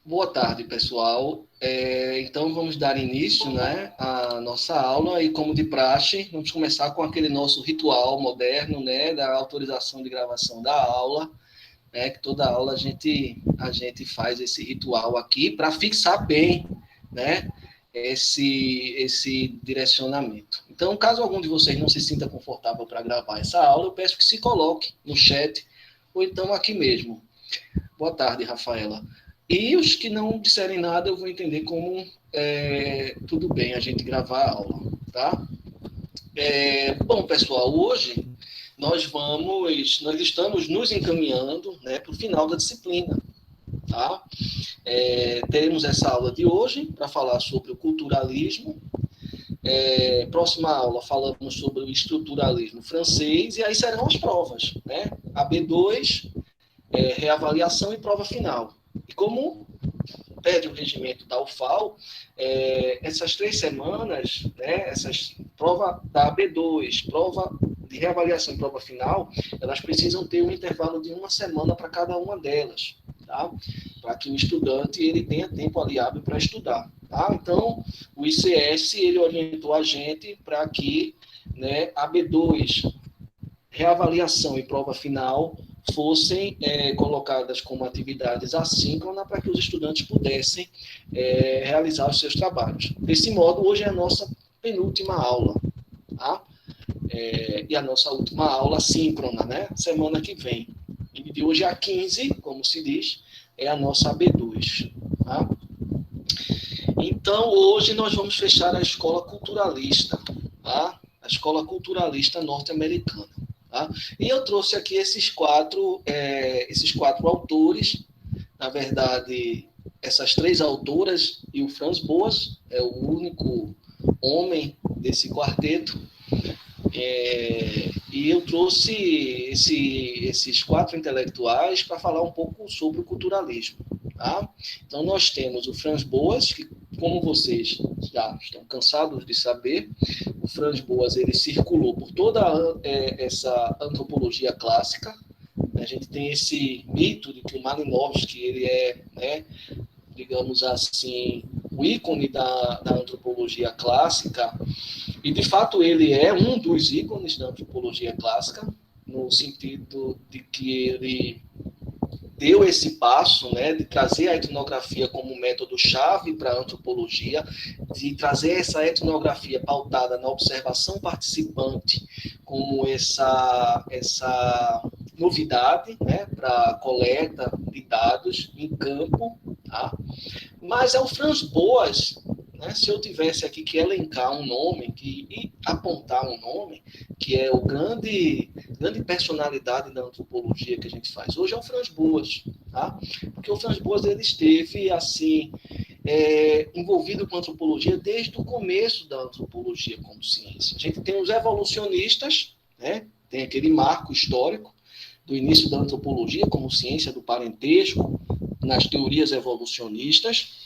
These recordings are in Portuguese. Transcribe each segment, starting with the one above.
Boa tarde, pessoal. Então, vamos dar início, né, à nossa aula e, como de praxe, vamos começar com aquele nosso ritual moderno, né, da autorização de gravação da aula, né, que toda aula a gente faz esse ritual aqui para fixar bem, né, esse direcionamento. Então, caso algum de vocês não se sinta confortável para gravar essa aula, eu peço que se coloque no chat ou então aqui mesmo. Boa tarde, Rafaela. E os que não disserem nada, eu vou entender como tudo bem a gente gravar a aula, tá? Bom, pessoal, hoje nós estamos nos encaminhando, né, para o final da disciplina, tá? Teremos essa aula de hoje para falar sobre o culturalismo. Próxima aula falamos sobre o estruturalismo francês e aí serão as provas, né? A B2, reavaliação e prova final. E como pede o regimento da UFAL, essas 3 semanas, né, essas prova da AB2, prova de reavaliação e prova final, elas precisam ter um intervalo de 1 semana para cada uma delas, tá? Para que o estudante ele tenha tempo ali hábil para estudar. Tá? Então, o ICS ele orientou a gente para que, né, AB2, reavaliação e prova final fossem colocadas como atividades assíncronas para que os estudantes pudessem realizar os seus trabalhos. Desse modo, hoje é a nossa penúltima aula, tá? E a nossa última aula síncrona, né? Semana que vem. E de hoje a 15, como se diz, é a nossa AB2. Tá? Então, hoje nós vamos fechar a escola culturalista, tá? A escola culturalista norte-americana. Tá? E eu trouxe aqui esses quatro autores, na verdade, essas 3 autoras e o Franz Boas, é o único homem desse quarteto. E eu trouxe esses 4 intelectuais para falar um pouco sobre o culturalismo. Tá? Então, nós temos o Franz Boas, que, como vocês já estão cansados de saber, o Franz Boas ele circulou por toda essa antropologia clássica. A gente tem esse mito de que o Malinowski ele é, né, digamos assim, o ícone da antropologia clássica, e de fato ele é um dos ícones da antropologia clássica, no sentido de que ele deu esse passo, né, de trazer a etnografia como método-chave para a antropologia, de trazer essa etnografia pautada na observação participante como essa novidade, né, para a coleta de dados em campo, tá? Mas é o Franz Boas, né, se eu tivesse aqui que elencar um nome, e apontar um nome, que é o grande personalidade da antropologia que a gente faz hoje, é o Franz Boas, tá? Porque o Franz Boas ele esteve assim envolvido com a antropologia desde o começo da antropologia como ciência. A gente tem os evolucionistas, né? Tem aquele marco histórico do início da antropologia como ciência do parentesco, nas teorias evolucionistas.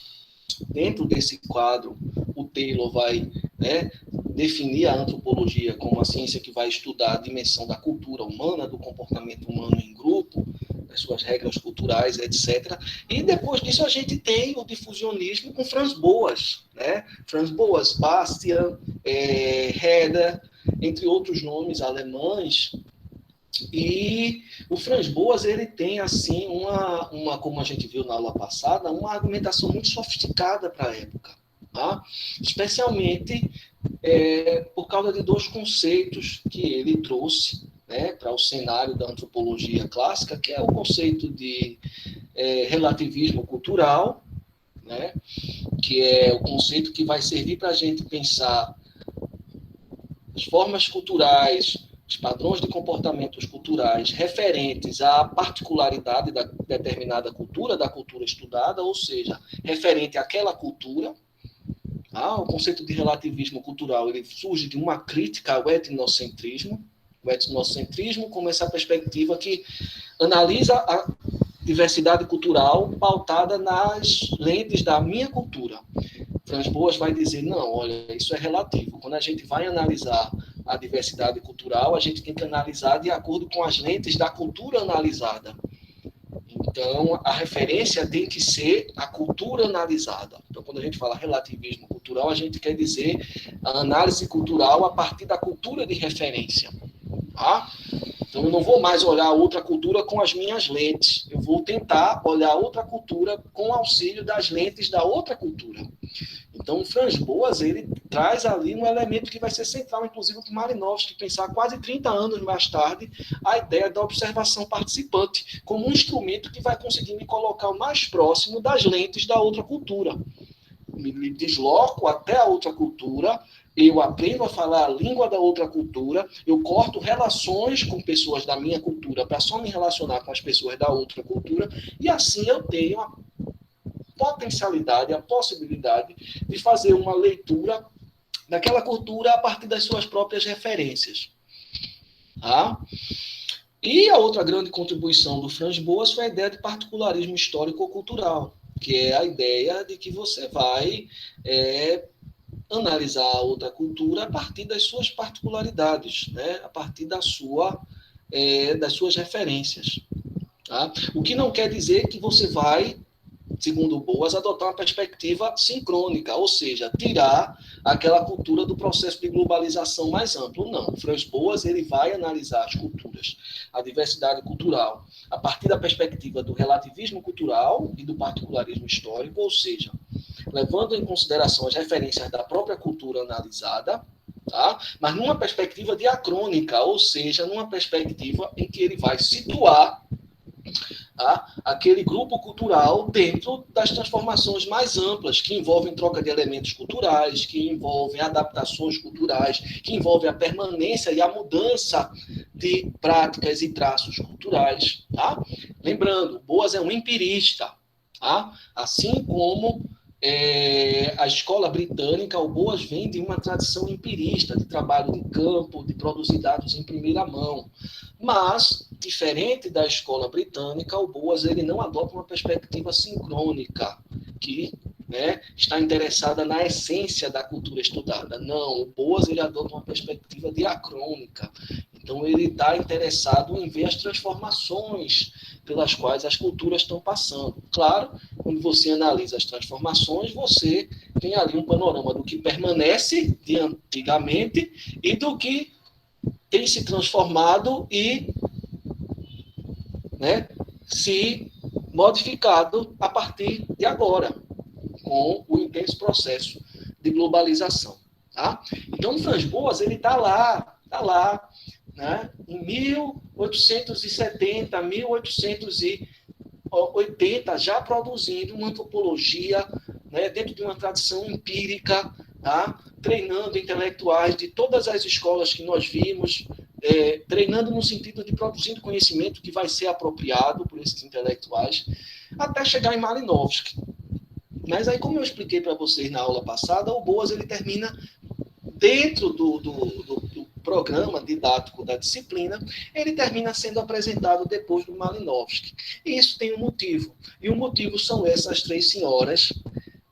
Dentro desse quadro, o Taylor vai, né, definir a antropologia como a ciência que vai estudar a dimensão da cultura humana, do comportamento humano em grupo, as suas regras culturais, etc. E depois disso a gente tem o difusionismo com Franz Boas, né? Franz Boas, Bastian, Herder, entre outros nomes alemães. E o Franz Boas ele tem assim como a gente viu na aula passada, uma argumentação muito sofisticada para a época, tá? Especialmente por causa de 2 conceitos que ele trouxe, né, para o cenário da antropologia clássica, que é o conceito de relativismo cultural, né, que é o conceito que vai servir para a gente pensar as formas culturais, os padrões de comportamentos culturais referentes à particularidade da determinada cultura, da cultura estudada, ou seja, referente àquela cultura. O conceito de relativismo cultural ele surge de uma crítica ao etnocentrismo. O etnocentrismo como essa perspectiva que analisa a diversidade cultural pautada nas lentes da minha cultura. Franz Boas vai dizer, não, olha, isso é relativo. Quando a gente vai analisar a diversidade cultural, a gente tem que analisar de acordo com as lentes da cultura analisada. Então, a referência tem que ser a cultura analisada. Então, quando a gente fala relativismo cultural, a gente quer dizer a análise cultural a partir da cultura de referência. Tá? Então, eu não vou mais olhar outra cultura com as minhas lentes. Eu vou tentar olhar outra cultura com o auxílio das lentes da outra cultura. Então, o Franz Boas, ele traz ali um elemento que vai ser central, inclusive, para o Malinowski pensar quase 30 anos mais tarde a ideia da observação participante como um instrumento que vai conseguir me colocar o mais próximo das lentes da outra cultura. Me desloco até a outra cultura, eu aprendo a falar a língua da outra cultura, eu corto relações com pessoas da minha cultura para só me relacionar com as pessoas da outra cultura, e assim eu tenho a potencialidade, a possibilidade de fazer uma leitura daquela cultura a partir das suas próprias referências. Tá? E a outra grande contribuição do Franz Boas foi a ideia de particularismo histórico-cultural, que é a ideia de que você vai analisar a outra cultura a partir das suas particularidades, né? A partir das suas referências. Tá? O que não quer dizer que você vai, segundo Boas, adotar uma perspectiva sincrônica, ou seja, tirar aquela cultura do processo de globalização mais amplo. Não, o Franz Boas ele vai analisar as culturas, a diversidade cultural, a partir da perspectiva do relativismo cultural e do particularismo histórico, ou seja, levando em consideração as referências da própria cultura analisada, tá? Mas numa perspectiva diacrônica, ou seja, numa perspectiva em que ele vai situar aquele grupo cultural dentro das transformações mais amplas, que envolvem troca de elementos culturais, que envolvem adaptações culturais, que envolvem a permanência e a mudança de práticas e traços culturais. Tá? Lembrando, Boas é um empirista, tá? Assim como a escola britânica, o Boas vem de uma tradição empirista, de trabalho de campo, de produzir dados em primeira mão. Mas, diferente da escola britânica, o Boas ele não adota uma perspectiva sincrônica, que está interessada na essência da cultura estudada. Não, o Boas ele adota uma perspectiva diacrônica. Então, ele está interessado em ver as transformações pelas quais as culturas estão passando. Claro, quando você analisa as transformações, você tem ali um panorama do que permanece de antigamente e do que tem se transformado e se modificado a partir de agora, com o intenso processo de globalização. Tá? Então, o Franz Boas está lá, em 1870, 1880, já produzindo uma antropologia dentro de uma tradição empírica, tá? Treinando intelectuais de todas as escolas que nós vimos, treinando no sentido de produzindo conhecimento que vai ser apropriado por esses intelectuais, até chegar em Malinowski. Mas aí, como eu expliquei para vocês na aula passada, o Boas ele termina dentro do programa didático da disciplina, ele termina sendo apresentado depois do Malinowski. E isso tem um motivo. E o motivo são essas três senhoras,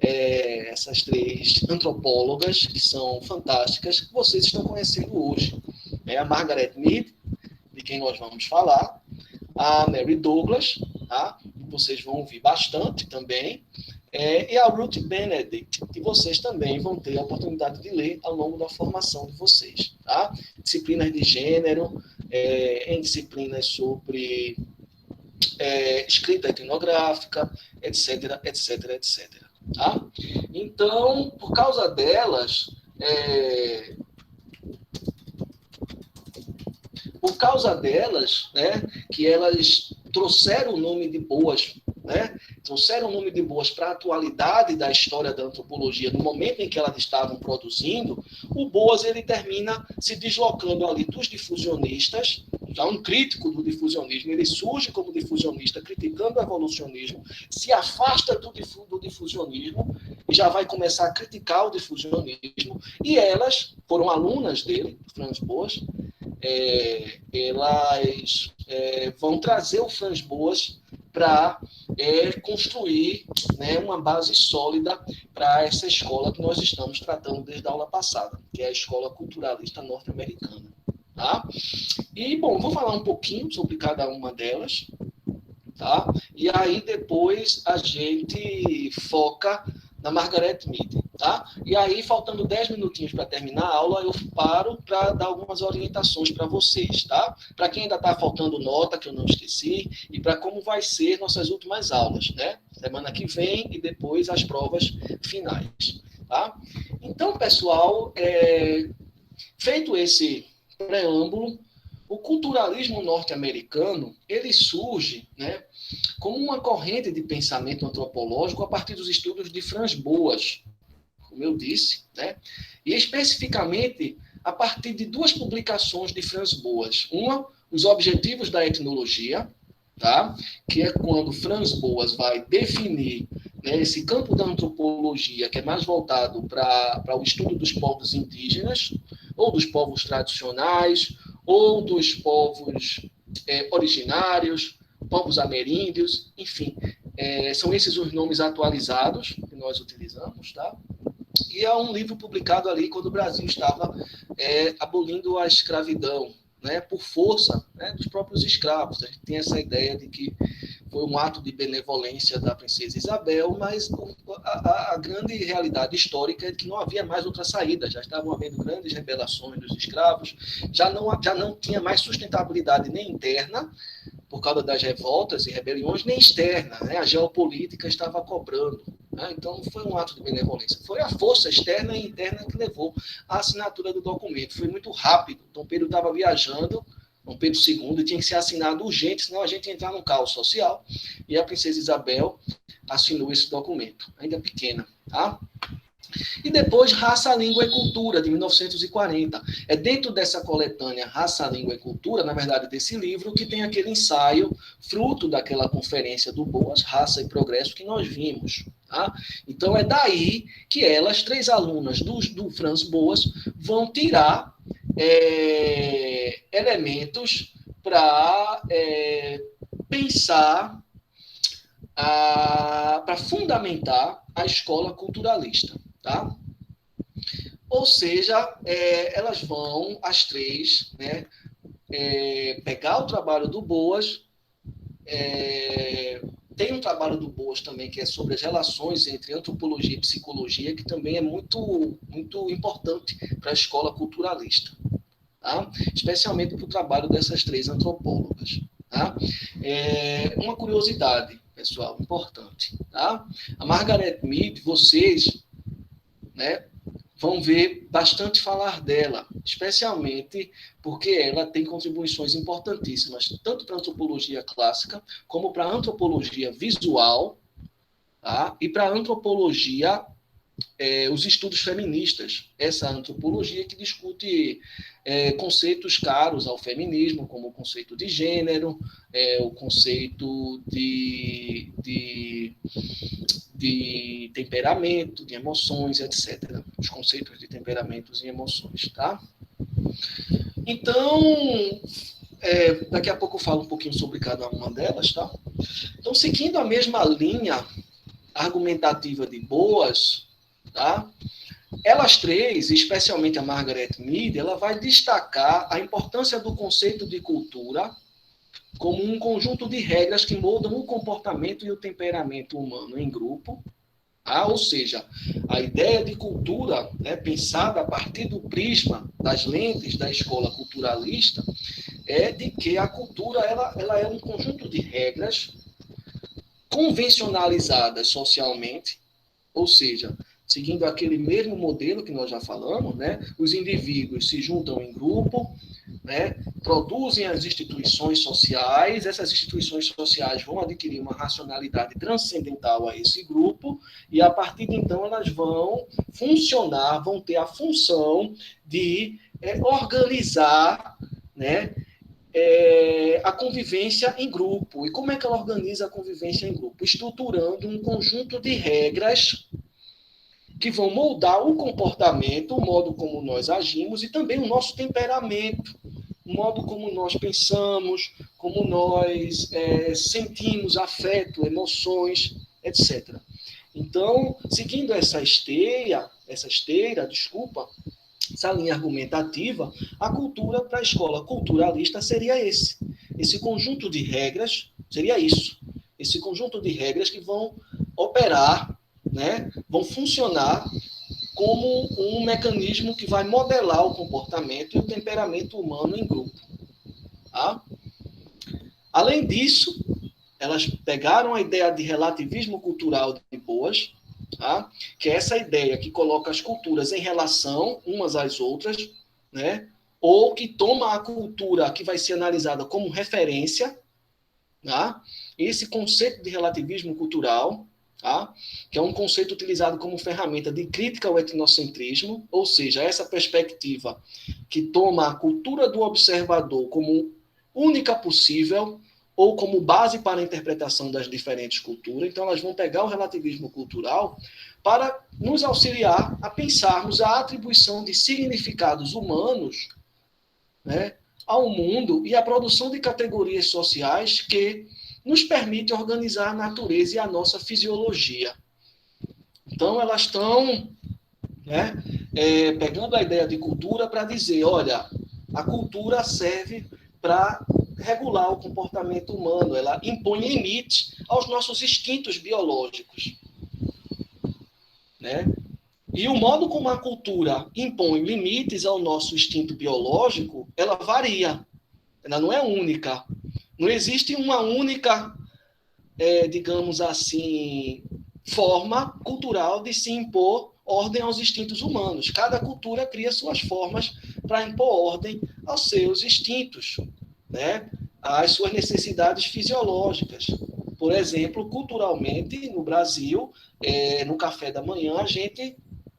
essas três antropólogas, que são fantásticas, que vocês estão conhecendo hoje. A Margaret Mead, de quem nós vamos falar, a Mary Douglas, tá? Que vocês vão ouvir bastante também, e a Ruth Benedict, que vocês também vão ter a oportunidade de ler ao longo da formação de vocês. Tá? Disciplinas de gênero, em disciplinas sobre escrita etnográfica, etc, etc, etc. Tá? Então, por causa delas, que elas trouxeram o nome de Boas, trouxeram o nome de Boas para a atualidade da história da antropologia, no momento em que elas estavam produzindo, o Boas ele termina se deslocando ali dos difusionistas, já um crítico do difusionismo, ele surge como difusionista, criticando o evolucionismo, se afasta do difusionismo e já vai começar a criticar o difusionismo, e elas foram alunas dele, Franz Boas, elas vão trazer o Franz Boas para construir uma base sólida para essa escola que nós estamos tratando desde a aula passada, que é a escola culturalista norte-americana. Tá? E, bom, vou falar um pouquinho sobre cada uma delas. tá? E aí depois a gente foca na Margaret Mead, tá? E aí, faltando 10 minutinhos para terminar a aula, eu paro para dar algumas orientações para vocês, tá? Para quem ainda está faltando nota, que eu não esqueci, e para como vai ser nossas últimas aulas, né? Semana que vem e depois as provas finais, tá? Então, pessoal, feito esse preâmbulo, o culturalismo norte-americano, ele surge, né, como uma corrente de pensamento antropológico a partir dos estudos de Franz Boas, como eu disse, né, e especificamente a partir de duas publicações de Franz Boas. Uma, Os Objetivos da Etnologia, tá, que é quando Franz Boas vai definir, né, esse campo da antropologia que é mais voltado para o estudo dos povos indígenas, ou dos povos tradicionais, ou dos povos originários, povos ameríndios, enfim, são esses os nomes atualizados que nós utilizamos, tá? E é um livro publicado ali quando o Brasil estava abolindo a escravidão, né, por força, né, dos próprios escravos. A gente tem essa ideia de que foi um ato de benevolência da princesa Isabel, mas a grande realidade histórica é que não havia mais outra saída, já estavam havendo grandes rebelações dos escravos, já não tinha mais sustentabilidade nem interna, por causa das revoltas e rebeliões, nem externa, né? A geopolítica estava cobrando. Né? Então, foi um ato de benevolência. Foi a força externa e interna que levou à assinatura do documento. Foi muito rápido. Dom Pedro estava viajando, Dom Pedro II, tinha que ser assinado urgente, senão a gente ia entrar num caos social. E a princesa Isabel assinou esse documento, ainda pequena. Tá? E depois Raça, Língua e Cultura, de 1940. É dentro dessa coletânea Raça, Língua e Cultura, na verdade, desse livro, que tem aquele ensaio, fruto daquela conferência do Boas, Raça e Progresso, que nós vimos. Tá? Então, é daí que elas, 3 alunas do Franz Boas, vão tirar elementos para pensar, para fundamentar a escola culturalista. Tá? Ou seja, elas vão, as 3, né, pegar o trabalho do Boas, tem um trabalho do Boas também que é sobre as relações entre antropologia e psicologia, que também é muito, muito importante para a escola culturalista, tá? Especialmente para o trabalho dessas 3 antropólogas. Tá? Uma curiosidade, pessoal, importante. Tá? A Margaret Mead, vocês, né, vão ver bastante falar dela, especialmente porque ela tem contribuições importantíssimas, tanto para a antropologia clássica, como para a antropologia visual, tá? E para a antropologia, os estudos feministas, essa antropologia que discute conceitos caros ao feminismo, como o conceito de gênero, o conceito de temperamento, de emoções, etc. Os conceitos de temperamentos e emoções, tá? Então, daqui a pouco eu falo um pouquinho sobre cada uma delas, tá? Então, seguindo a mesma linha argumentativa de Boas, tá? Elas 3, especialmente a Margaret Mead, ela vai destacar a importância do conceito de cultura como um conjunto de regras que moldam o comportamento e o temperamento humano em grupo. Ou seja, a ideia de cultura, né, pensada a partir do prisma das lentes da escola culturalista, é de que a cultura ela é um conjunto de regras convencionalizadas socialmente, ou seja, seguindo aquele mesmo modelo que nós já falamos, né, os indivíduos se juntam em grupo, né, produzem as instituições sociais, essas instituições sociais vão adquirir uma racionalidade transcendental a esse grupo, e a partir de então elas vão funcionar, vão ter a função de organizar, né, a convivência em grupo. E como é que ela organiza a convivência em grupo? Estruturando um conjunto de regras que vão moldar o comportamento, o modo como nós agimos e também o nosso temperamento, o modo como nós pensamos, como nós sentimos afeto, emoções, etc. Então, seguindo essa esteira, essa linha argumentativa, a cultura para a escola culturalista seria esse conjunto de regras, Seria isso. Esse conjunto de regras que vão operar, né, vão funcionar como um mecanismo que vai modelar o comportamento e o temperamento humano em grupo. Tá? Além disso, elas pegaram a ideia de relativismo cultural de Boas, tá? Que é essa ideia que coloca as culturas em relação umas às outras, né? Ou que toma a cultura que vai ser analisada como referência, tá? Esse conceito de relativismo cultural, tá? Que é um conceito utilizado como ferramenta de crítica ao etnocentrismo, ou seja, essa perspectiva que toma a cultura do observador como única possível ou como base para a interpretação das diferentes culturas. Então, elas vão pegar o relativismo cultural para nos auxiliar a pensarmos a atribuição de significados humanos, né, ao mundo e a produção de categorias sociais que nos permite organizar a natureza e a nossa fisiologia. Então, elas estão, né, pegando a ideia de cultura para dizer, olha, a cultura serve para regular o comportamento humano, ela impõe limites aos nossos instintos biológicos, né? E o modo como a cultura impõe limites ao nosso instinto biológico, ela varia, ela não é única. Não existe uma única, digamos assim, forma cultural de se impor ordem aos instintos humanos. Cada cultura cria suas formas para impor ordem aos seus instintos, né? Às suas necessidades fisiológicas. Por exemplo, culturalmente, no Brasil, no café da manhã, a gente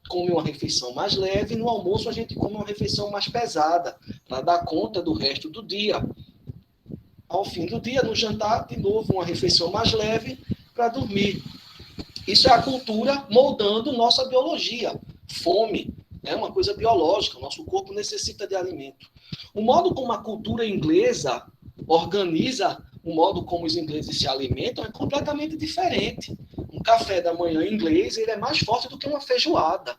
come uma refeição mais leve, no almoço a gente come uma refeição mais pesada, para dar conta do resto do dia. Ao fim do dia, no jantar, de novo, uma refeição mais leve para dormir. Isso é a cultura moldando nossa biologia. Fome é uma coisa biológica, o nosso corpo necessita de alimento. O modo como a cultura inglesa organiza o modo como os ingleses se alimentam é completamente diferente. Um café da manhã inglês ele é mais forte do que uma feijoada.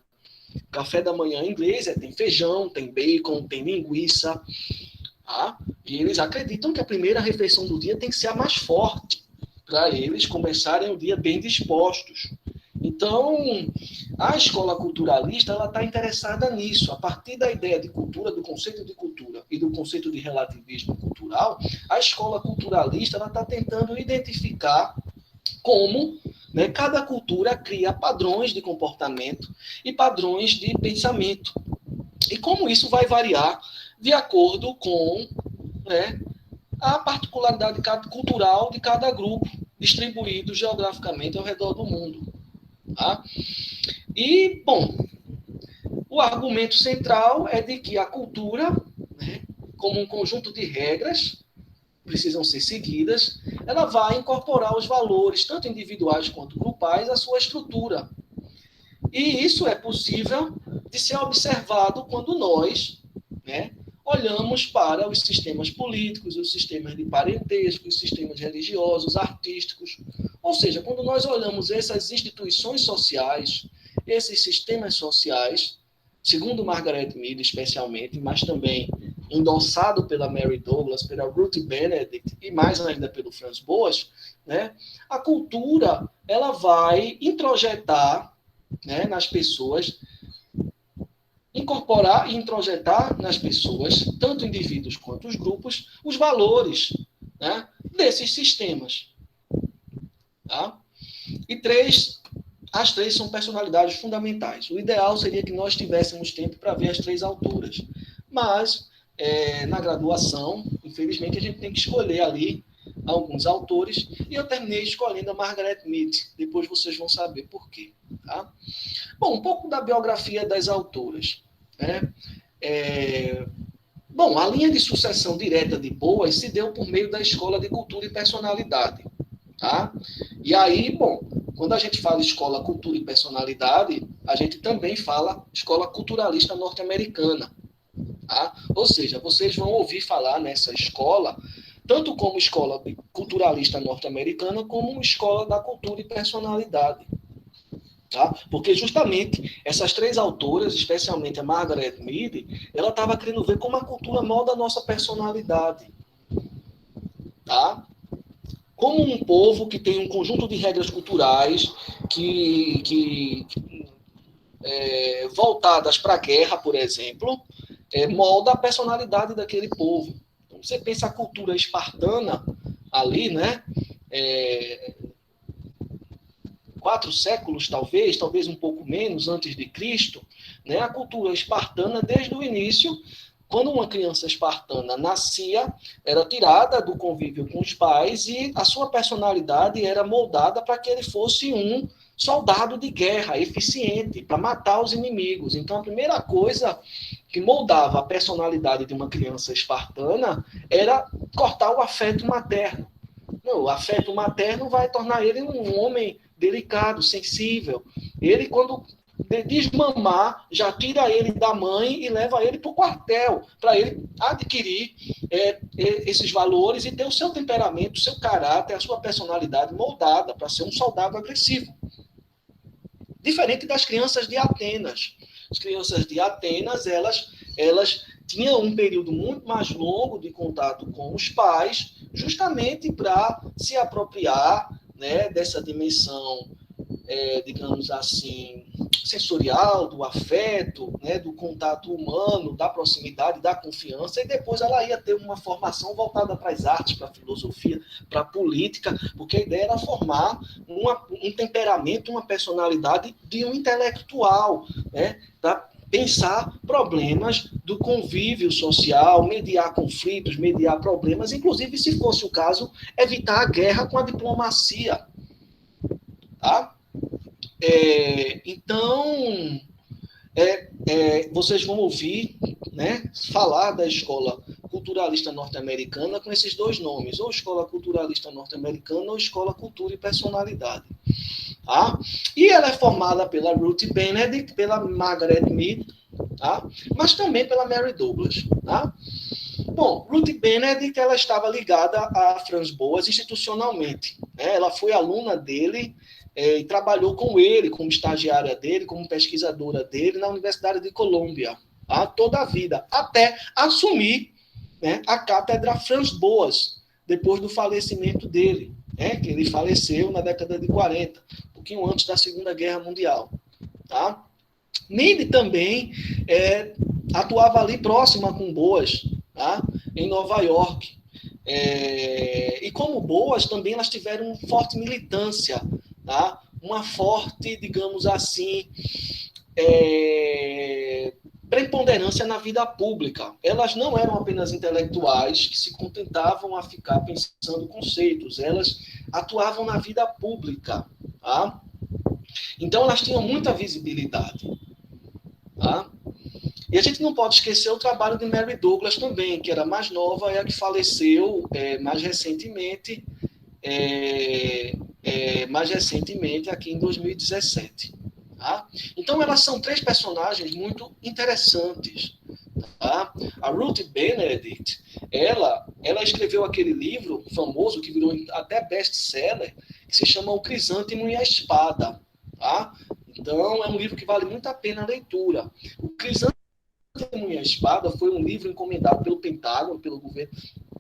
O café da manhã inglês tem feijão, tem bacon, tem linguiça. Tá? E eles acreditam que a primeira refeição do dia tem que ser a mais forte, para eles começarem o dia bem dispostos. Então, a escola culturalista está interessada nisso. A partir da ideia de cultura, do conceito de cultura e do conceito de relativismo cultural, a escola culturalista está tentando identificar como, né, cada cultura cria padrões de comportamento e padrões de pensamento. E como isso vai variar de acordo com, né, a particularidade cultural de cada grupo, distribuído geograficamente ao redor do mundo. Tá? E, bom, o argumento central é de que a cultura, né, como um conjunto de regras, precisam ser seguidas, ela vai incorporar os valores, tanto individuais quanto grupais, à sua estrutura. E isso é possível de ser observado quando nós, né, olhamos para os sistemas políticos, os sistemas de parentesco, os sistemas religiosos, artísticos. Ou seja, quando nós olhamos essas instituições sociais, esses sistemas sociais, segundo Margaret Mead especialmente, mas também endossado pela Mary Douglas, pela Ruth Benedict e mais ainda pelo Franz Boas, né, a cultura ela vai introjetar, né, nas pessoas, incorporar e introjetar nas pessoas, tanto indivíduos quanto os grupos, os valores, né, desses sistemas. Tá? E as três são personalidades fundamentais. O ideal seria que nós tivéssemos tempo para ver as três autoras. Mas, na graduação, infelizmente, a gente tem que escolher ali alguns autores, e eu terminei escolhendo a Margaret Mead. Depois vocês vão saber por quê. Tá? Bom, um pouco da biografia das autoras. Né? Bom, a linha de sucessão direta de Boas se deu por meio da Escola de Cultura e Personalidade. Tá? E aí, bom, quando a gente fala escola, cultura e personalidade, a gente também fala escola culturalista norte-americana. Tá? Ou seja, vocês vão ouvir falar nessa escola, tanto como escola culturalista norte-americana, como escola da cultura e personalidade. Tá? Porque justamente essas três autoras, especialmente a Margaret Mead, ela estava querendo ver como a cultura molda a nossa personalidade. Tá? como um povo que tem um conjunto de regras culturais que voltadas para a guerra, por exemplo, molda a personalidade daquele povo. Então, você pensa a cultura espartana ali, né? 4 séculos, talvez um pouco menos, antes de Cristo, né? A cultura espartana, desde o início, quando uma criança espartana nascia, era tirada do convívio com os pais e a sua personalidade era moldada para que ele fosse um soldado de guerra eficiente, para matar os inimigos. Então, a primeira coisa que moldava a personalidade de uma criança espartana era cortar o afeto materno. Não, o afeto materno vai tornar ele um homem delicado, sensível. Ele, quando desmamar, já tira ele da mãe e leva ele para o quartel, para ele adquirir esses valores e ter o seu temperamento, o seu caráter, a sua personalidade moldada para ser um soldado agressivo. Diferente das crianças de Atenas. As crianças de Atenas, elas tinham um período muito mais longo de contato com os pais, justamente para se apropriar, né, dessa dimensão, digamos assim, sensorial, do afeto, né, do contato humano, da proximidade, da confiança, e depois ela ia ter uma formação voltada para as artes, para a filosofia, para a política, porque a ideia era formar um temperamento, uma personalidade de um intelectual, né, para pensar problemas do convívio social, mediar conflitos, mediar problemas, inclusive, se fosse o caso, evitar a guerra com a diplomacia. Tá? Então, vocês vão ouvir, né, falar da escola culturalista norte-americana com esses dois nomes, ou escola culturalista norte-americana ou escola cultura e personalidade. Tá? E ela é formada pela Ruth Benedict, pela Margaret Mead, tá? Mas também pela Mary Douglas. Tá? Bom, Ruth Benedict, ela estava ligada a Franz Boas institucionalmente. Né? Ela foi aluna dele e trabalhou com ele, como estagiária dele, como pesquisadora dele na Universidade de Colômbia, tá? Toda a vida, até assumir, né, a cátedra Franz Boas, depois do falecimento dele, né, que ele faleceu na década de 40, um pouquinho antes da Segunda Guerra Mundial. Tá? Meade também atuava ali próxima com Boas, tá? Em Nova York. E como Boas, também elas tiveram forte militância, tá? Uma forte, digamos assim, preponderância na vida pública. Elas não eram apenas intelectuais que se contentavam a ficar pensando conceitos, elas atuavam na vida pública. Tá? Então, elas tinham muita visibilidade. Tá? E a gente não pode esquecer o trabalho de Mary Douglas também, que era mais nova e a que faleceu mais recentemente aqui em 2017. Tá? Então, elas são 3 personagens muito interessantes. Tá? A Ruth Benedict, ela escreveu aquele livro famoso, que virou até best-seller, que se chama O Crisântemo e a Espada. Tá? Então, é um livro que vale muito a pena a leitura. O Crisântemo e a Espada foi um livro encomendado pelo Pentágono, pelo governo.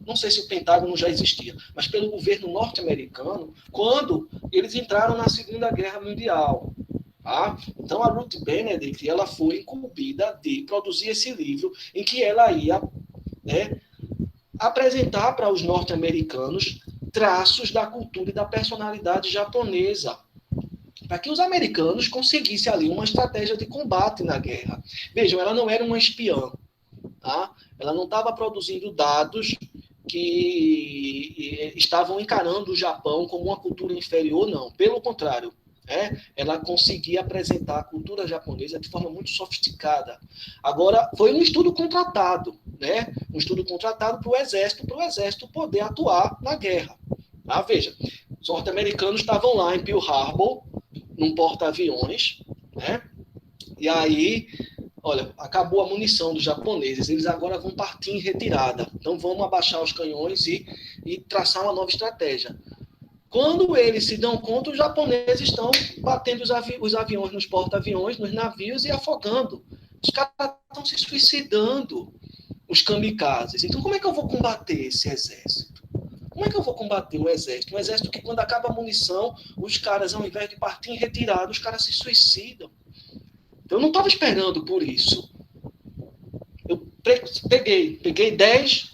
Não sei se o Pentágono já existia, mas pelo governo norte-americano, quando eles entraram na Segunda Guerra Mundial. Tá? Então, a Ruth Benedict, ela foi incumbida de produzir esse livro, em que ela ia, né, apresentar para os norte-americanos traços da cultura e da personalidade japonesa, para que os americanos conseguissem ali uma estratégia de combate na guerra. Vejam, ela não era uma espiã. Tá? Ela não estava produzindo dados que estavam encarando o Japão como uma cultura inferior, não. Pelo contrário, ela conseguia apresentar a cultura japonesa de forma muito sofisticada. Agora, foi um estudo contratado, né? Um estudo contratado para o exército poder atuar na guerra. Tá? Veja, os norte-americanos estavam lá em Pearl Harbor, num porta-aviões, né? E aí, olha, acabou a munição dos japoneses, eles agora vão partir em retirada. Então, vamos abaixar os canhões e traçar uma nova estratégia. Quando eles se dão conta, os japoneses estão batendo os aviões nos porta-aviões, nos navios e afogando. Os caras estão se suicidando, os kamikazes. Então, como é que eu vou combater esse exército? Como é que eu vou combater um exército? Um exército que, quando acaba a munição, os caras, ao invés de partir em retirada, os caras se suicidam. Então, eu não estava esperando por isso. Eu peguei 10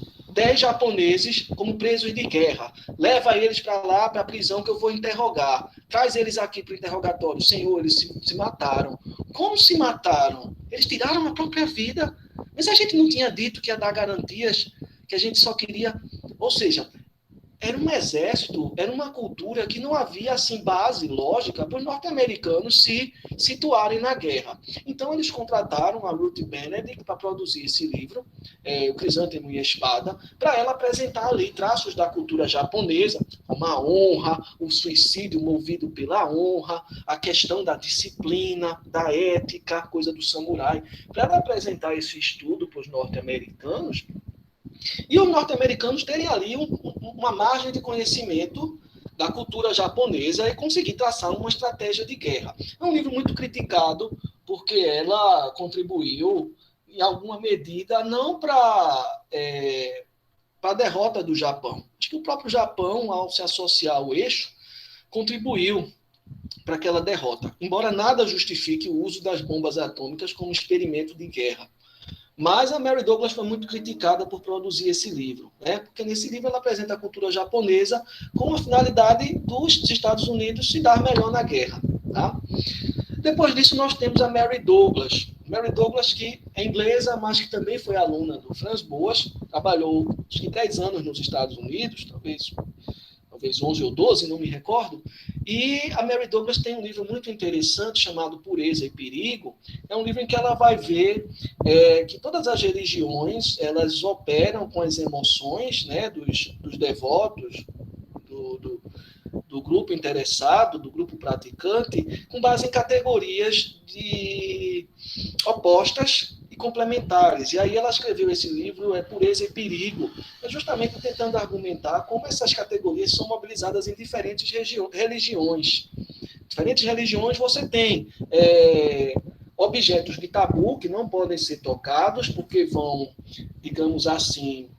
japoneses como presos de guerra. Leva eles para lá, para a prisão, que eu vou interrogar. Traz eles aqui para o interrogatório. Senhor, eles se mataram. Como se mataram? Eles tiraram a própria vida. Mas a gente não tinha dito que ia dar garantias, que a gente só queria... Ou seja, era um exército, era uma cultura que não havia assim base lógica para os norte-americanos se situarem na guerra. Então eles contrataram a Ruth Benedict para produzir esse livro, O Crisântemo e a Espada, para ela apresentar ali traços da cultura japonesa, como a honra, o suicídio movido pela honra, a questão da disciplina, da ética, coisa do samurai, para ela apresentar esse estudo para os norte-americanos. E os norte-americanos terem ali uma margem de conhecimento da cultura japonesa e conseguir traçar uma estratégia de guerra. É um livro muito criticado porque ela contribuiu, em alguma medida, não para a derrota do Japão. Acho que o próprio Japão, ao se associar ao eixo, contribuiu para aquela derrota, embora nada justifique o uso das bombas atômicas como experimento de guerra. Mas a Mary Douglas foi muito criticada por produzir esse livro, né? Porque nesse livro ela apresenta a cultura japonesa com a finalidade dos Estados Unidos se dar melhor na guerra. Tá? Depois disso, nós temos a Mary Douglas. Mary Douglas, que é inglesa, mas que também foi aluna do Franz Boas, trabalhou acho que 10 anos nos Estados Unidos, talvez 11 ou 12, não me recordo. E a Mary Douglas tem um livro muito interessante chamado Pureza e Perigo. É um livro em que ela vai ver que todas as religiões elas operam com as emoções, né, dos devotos, do grupo interessado, do grupo praticante, com base em categorias opostas e complementares. E aí ela escreveu esse livro, Pureza e Perigo, justamente tentando argumentar como essas categorias são mobilizadas em diferentes religiões. Diferentes religiões você tem objetos de tabu que não podem ser tocados porque vão, digamos assim,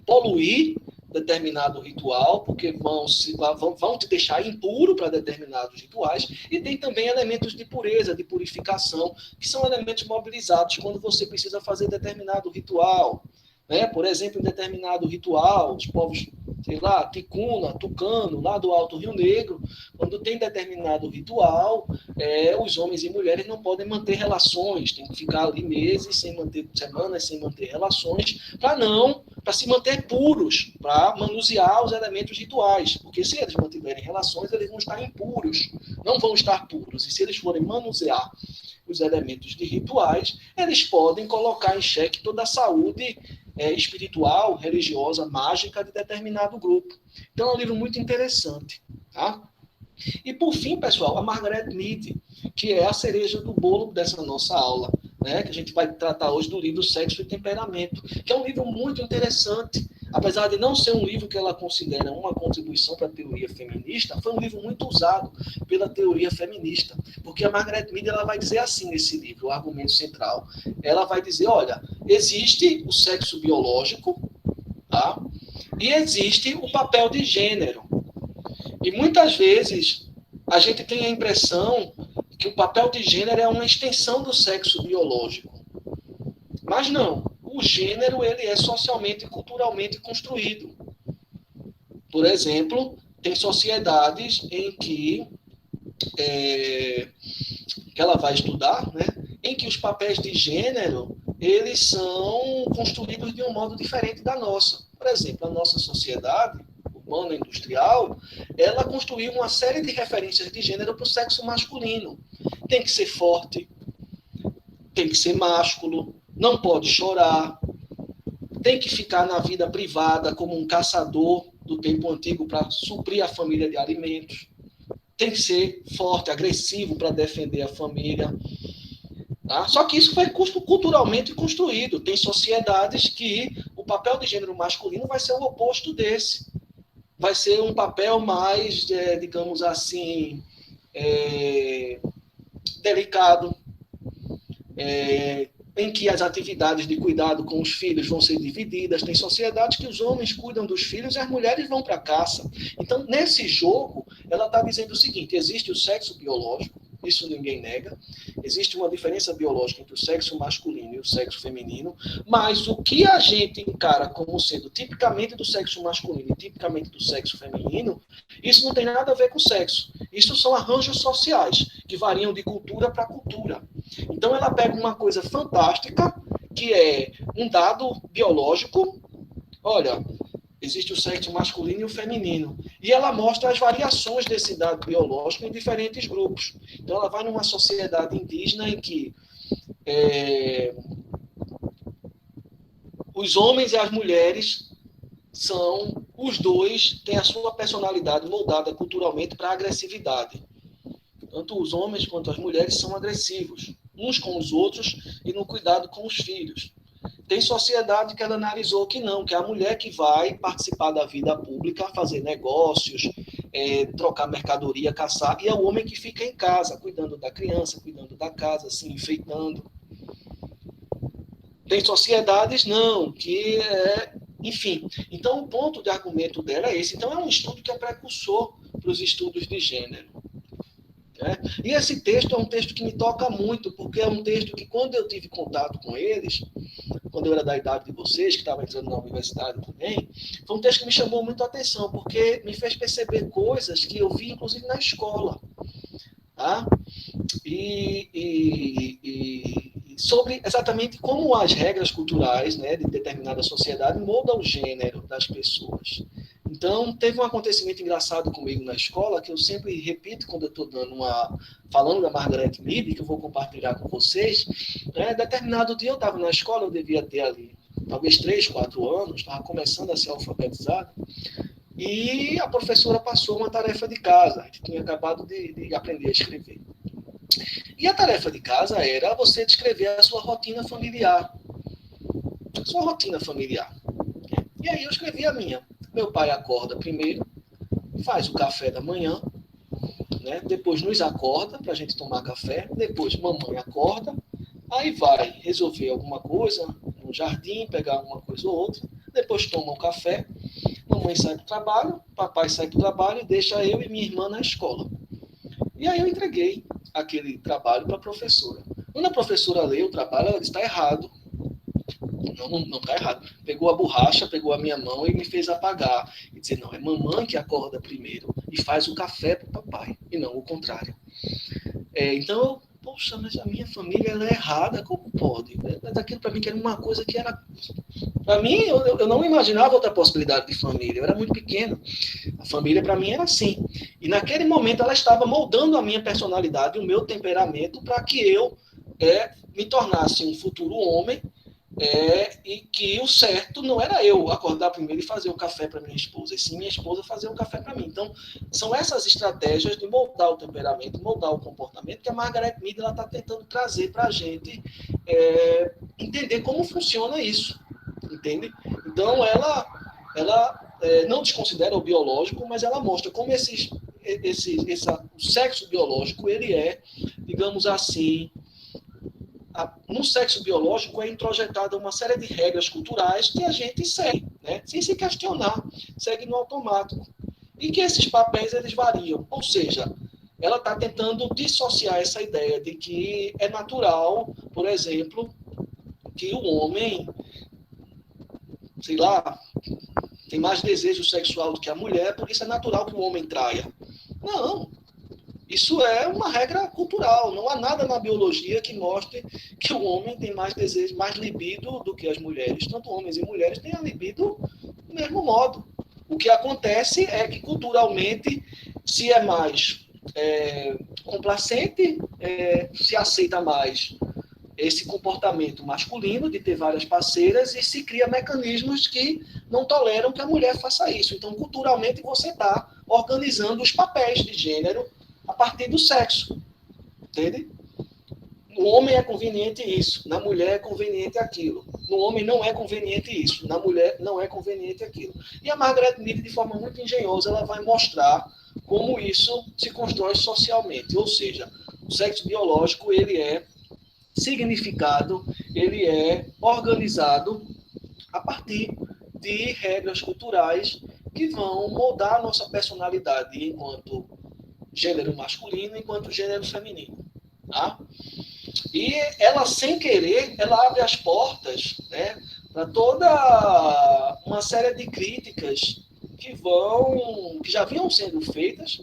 poluir determinado ritual, porque vão te deixar impuro para determinados rituais, e tem também elementos de pureza, de purificação, que são elementos mobilizados quando você precisa fazer determinado ritual. Né? Por exemplo, em determinado ritual, os povos, sei lá, ticuna, tucano, lá do Alto Rio Negro, quando tem determinado ritual, os homens e mulheres não podem manter relações, tem que ficar ali meses, sem manter semanas, sem manter relações, para se manter puros, para manusear os elementos rituais, porque se eles mantiverem relações, eles vão estar impuros, não vão estar puros, e se eles forem manusear os elementos de rituais, eles podem colocar em xeque toda a saúde espiritual, religiosa, mágica de determinado grupo. Então é um livro muito interessante. Tá? E por fim, pessoal, a Margaret Mead, que é a cereja do bolo dessa nossa aula, né? Que a gente vai tratar hoje do livro Sexo e Temperamento, que é um livro muito interessante. Apesar de não ser um livro que ela considera uma contribuição para a teoria feminista, foi um livro muito usado pela teoria feminista, porque a Margaret Mead ela vai dizer assim nesse livro, o argumento central. Ela vai dizer, olha, existe o sexo biológico, tá? E existe o papel de gênero. E muitas vezes a gente tem a impressão que o papel de gênero é uma extensão do sexo biológico. Mas não. O gênero ele é socialmente e culturalmente construído. Por exemplo, tem sociedades em que ela vai estudar, né, em que os papéis de gênero eles são construídos de um modo diferente da nossa. Por exemplo, a nossa sociedade urbana industrial, ela construiu uma série de referências de gênero para o sexo masculino. Tem que ser forte, tem que ser másculo, não pode chorar, tem que ficar na vida privada como um caçador do tempo antigo para suprir a família de alimentos, tem que ser forte, agressivo para defender a família. Tá? Só que isso foi culturalmente construído. Tem sociedades que o papel de gênero masculino vai ser o oposto desse. Vai ser um papel mais, digamos assim, delicado, em que as atividades de cuidado com os filhos vão ser divididas. Tem sociedades que os homens cuidam dos filhos e as mulheres vão para a caça. Então, nesse jogo, ela está dizendo o seguinte: existe o sexo biológico, isso ninguém nega, existe uma diferença biológica entre o sexo masculino e o sexo feminino, mas o que a gente encara como sendo tipicamente do sexo masculino e tipicamente do sexo feminino, isso não tem nada a ver com sexo. Isso são arranjos sociais, que variam de cultura para cultura. Então, ela pega uma coisa fantástica, que é um dado biológico. Olha, existe o sexo masculino e o feminino. E ela mostra as variações desse dado biológico em diferentes grupos. Então, ela vai numa sociedade indígena em que os homens e as mulheres são, os dois têm a sua personalidade moldada culturalmente para a agressividade. Tanto os homens quanto as mulheres são agressivos, uns com os outros e no cuidado com os filhos. Tem sociedade que ela analisou que não, que é a mulher que vai participar da vida pública, fazer negócios, trocar mercadoria, caçar, e é o homem que fica em casa, cuidando da criança, cuidando da casa, se enfeitando. Tem sociedades, não, que é... Enfim, então o ponto de argumento dela é esse. Então é um estudo que é precursor para os estudos de gênero. Né? E esse texto é um texto que me toca muito, porque é um texto que, quando eu tive contato com eles, quando eu era da idade de vocês, que estava entrando na universidade também, foi um texto que me chamou muito a atenção, porque me fez perceber coisas que eu vi, inclusive, na escola. Tá? Sobre exatamente como as regras culturais, né, de determinada sociedade moldam o gênero das pessoas. Então, teve um acontecimento engraçado comigo na escola, que eu sempre repito quando eu estou falando da Margaret Mead, que eu vou compartilhar com vocês. Né? Determinado dia eu estava na escola, eu devia ter ali talvez 3, 4 anos, estava começando a ser alfabetizado, e a professora passou uma tarefa de casa. A gente tinha acabado de aprender a escrever. E a tarefa de casa era você descrever a sua rotina familiar. A sua rotina familiar. E aí eu escrevi a minha. Meu pai acorda primeiro, faz o café da manhã, né? Depois nos acorda para a gente tomar café, depois mamãe acorda, aí vai resolver alguma coisa no jardim, pegar alguma coisa ou outra, depois toma o café, mamãe sai para o trabalho, papai sai para o trabalho e deixa eu e minha irmã na escola. E aí eu entreguei aquele trabalho para a professora. Quando a professora leu o trabalho, ela disse: está errado. Não está errado. Pegou a borracha, pegou a minha mão e me fez apagar. E dizer: não, é mamãe que acorda primeiro e faz o café para o papai, e não o contrário. Então, poxa, mas a minha família ela é errada, como pode? Daquilo para mim que era uma coisa que era... Para mim, eu não imaginava outra possibilidade de família, eu era muito pequeno. A família para mim era assim. E naquele momento ela estava moldando a minha personalidade, o meu temperamento, para que eu me tornasse um futuro homem, e que o certo não era eu acordar primeiro e fazer o café para minha esposa, e sim minha esposa fazer o café para mim. Então, são essas estratégias de moldar o temperamento, moldar o comportamento, que a Margaret Mead está tentando trazer para a gente entender como funciona isso, entende? Então, ela não desconsidera o biológico, mas ela mostra como o sexo biológico, ele é, digamos assim, no sexo biológico é introjetada uma série de regras culturais que a gente segue, né? Sem se questionar, segue no automático. E que esses papéis eles variam. Ou seja, ela está tentando dissociar essa ideia de que é natural, por exemplo, que o homem, sei lá, tem mais desejo sexual do que a mulher, por isso é natural que o homem traia. Não. Isso é uma regra cultural. Não há nada na biologia que mostre que o homem tem mais desejo, mais libido do que as mulheres. Tanto homens e mulheres têm a libido do mesmo modo. O que acontece é que, culturalmente, se é mais complacente, se aceita mais esse comportamento masculino de ter várias parceiras e se cria mecanismos que não toleram que a mulher faça isso. Então, culturalmente, você está organizando os papéis de gênero a partir do sexo, entende? No homem é conveniente isso, na mulher é conveniente aquilo. No homem não é conveniente isso, na mulher não é conveniente aquilo. E a Margaret Mead, de forma muito engenhosa, ela vai mostrar como isso se constrói socialmente. Ou seja, o sexo biológico ele é significado ele é organizado a partir de regras culturais que vão moldar a nossa personalidade enquanto gênero masculino, enquanto gênero feminino. Tá? E ela, sem querer, ela abre as portas, né, para toda uma série de críticas que já vinham sendo feitas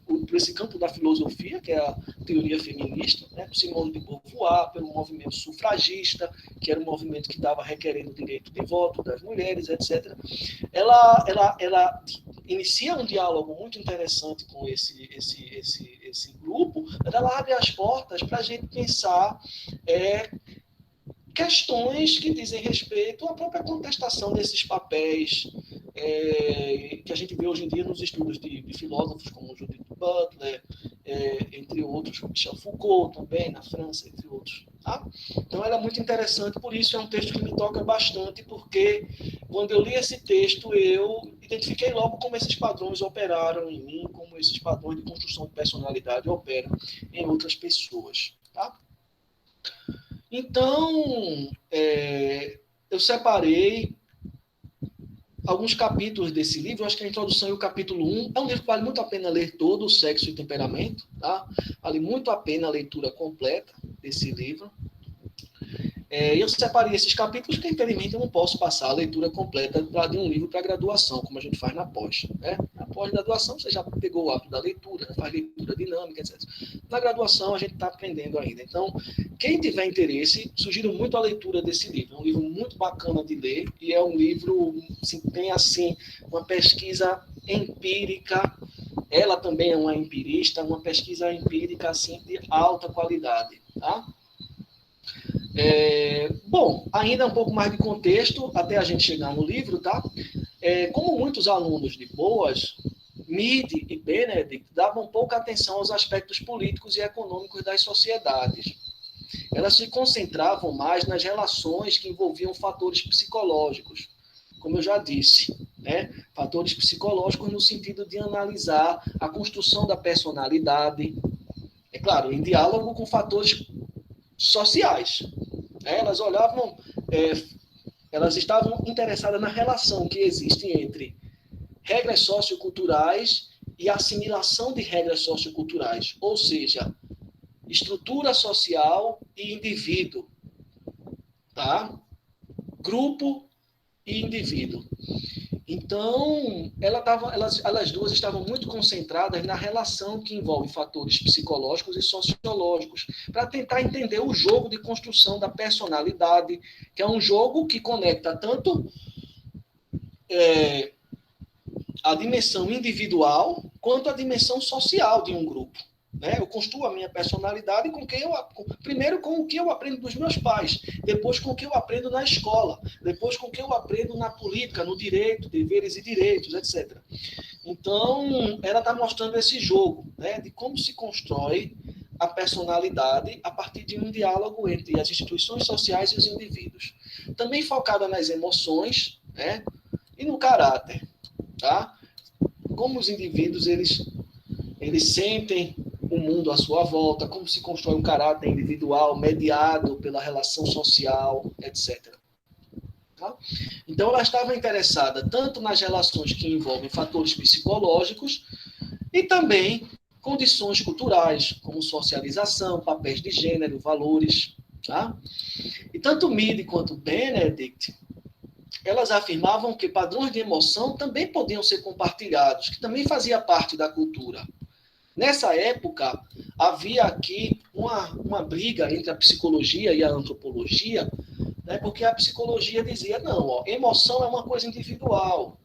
por esse campo da filosofia, que é a teoria feminista, né, por Simone de Beauvoir, pelo movimento sufragista, que era um movimento que estava requerendo o direito de voto das mulheres, etc. Ela inicia um diálogo muito interessante com esse grupo, mas ela abre as portas para a gente pensar questões que dizem respeito à própria contestação desses papéis que a gente vê hoje em dia nos estudos de filósofos como Judith Butler, entre outros, Michel Foucault também, na França, entre outros. Tá? Então, ela é muito interessante, por isso é um texto que me toca bastante, porque quando eu li esse texto, eu identifiquei logo como esses padrões operaram em mim, como esses padrões de construção de personalidade operam em outras pessoas. Tá? Então, eu separei alguns capítulos desse livro. Eu acho que a introdução e o capítulo 1 é um livro que vale muito a pena ler todo, o Sexo e Temperamento. Tá? Vale muito a pena a leitura completa desse livro. Eu separei esses capítulos porque, infelizmente, eu não posso passar a leitura completa de um livro para graduação, como a gente faz na pós. Né? Na pós-graduação, você já pegou o hábito da leitura, faz leitura dinâmica, etc. Na graduação, a gente está aprendendo ainda. Então, quem tiver interesse, sugiro muito a leitura desse livro. É um livro muito bacana de ler e é um livro assim, tem assim, uma pesquisa empírica. Ela também é uma empirista, uma pesquisa empírica assim, de alta qualidade. Tá? Bom, ainda um pouco mais de contexto, até a gente chegar no livro, tá? Como muitos alunos de Boas, Mead e Benedict davam pouca atenção aos aspectos políticos e econômicos das sociedades. Elas se concentravam mais nas relações que envolviam fatores psicológicos, como eu já disse, né? Fatores psicológicos no sentido de analisar a construção da personalidade, é claro, em diálogo com fatores sociais. Elas olhavam, elas estavam interessadas na relação que existe entre regras socioculturais e assimilação de regras socioculturais, ou seja, estrutura social e indivíduo, tá? Grupo e indivíduo. Então, elas duas estavam muito concentradas na relação que envolve fatores psicológicos e sociológicos, para tentar entender o jogo de construção da personalidade, que é um jogo que conecta tanto a dimensão individual quanto a dimensão social de um grupo. Né? Eu construo a minha personalidade primeiro com o que eu aprendo dos meus pais, depois com o que eu aprendo na escola, depois com o que eu aprendo na política, no direito, deveres e direitos, etc. Então, ela está mostrando esse jogo, né, de como se constrói a personalidade a partir de um diálogo entre as instituições sociais e os indivíduos. Também focada nas emoções, né, e no caráter. Tá? Como os indivíduos eles sentem o mundo à sua volta, como se constrói um caráter individual mediado pela relação social, etc. Tá? Então, ela estava interessada tanto nas relações que envolvem fatores psicológicos e também condições culturais, como socialização, papéis de gênero, valores. Tá? E tanto Mead quanto Benedict, elas afirmavam que padrões de emoção também podiam ser compartilhados, que também fazia parte da cultura. Nessa época, havia aqui uma briga entre a psicologia e a antropologia, né, porque a psicologia dizia, não, ó, emoção é uma coisa individual.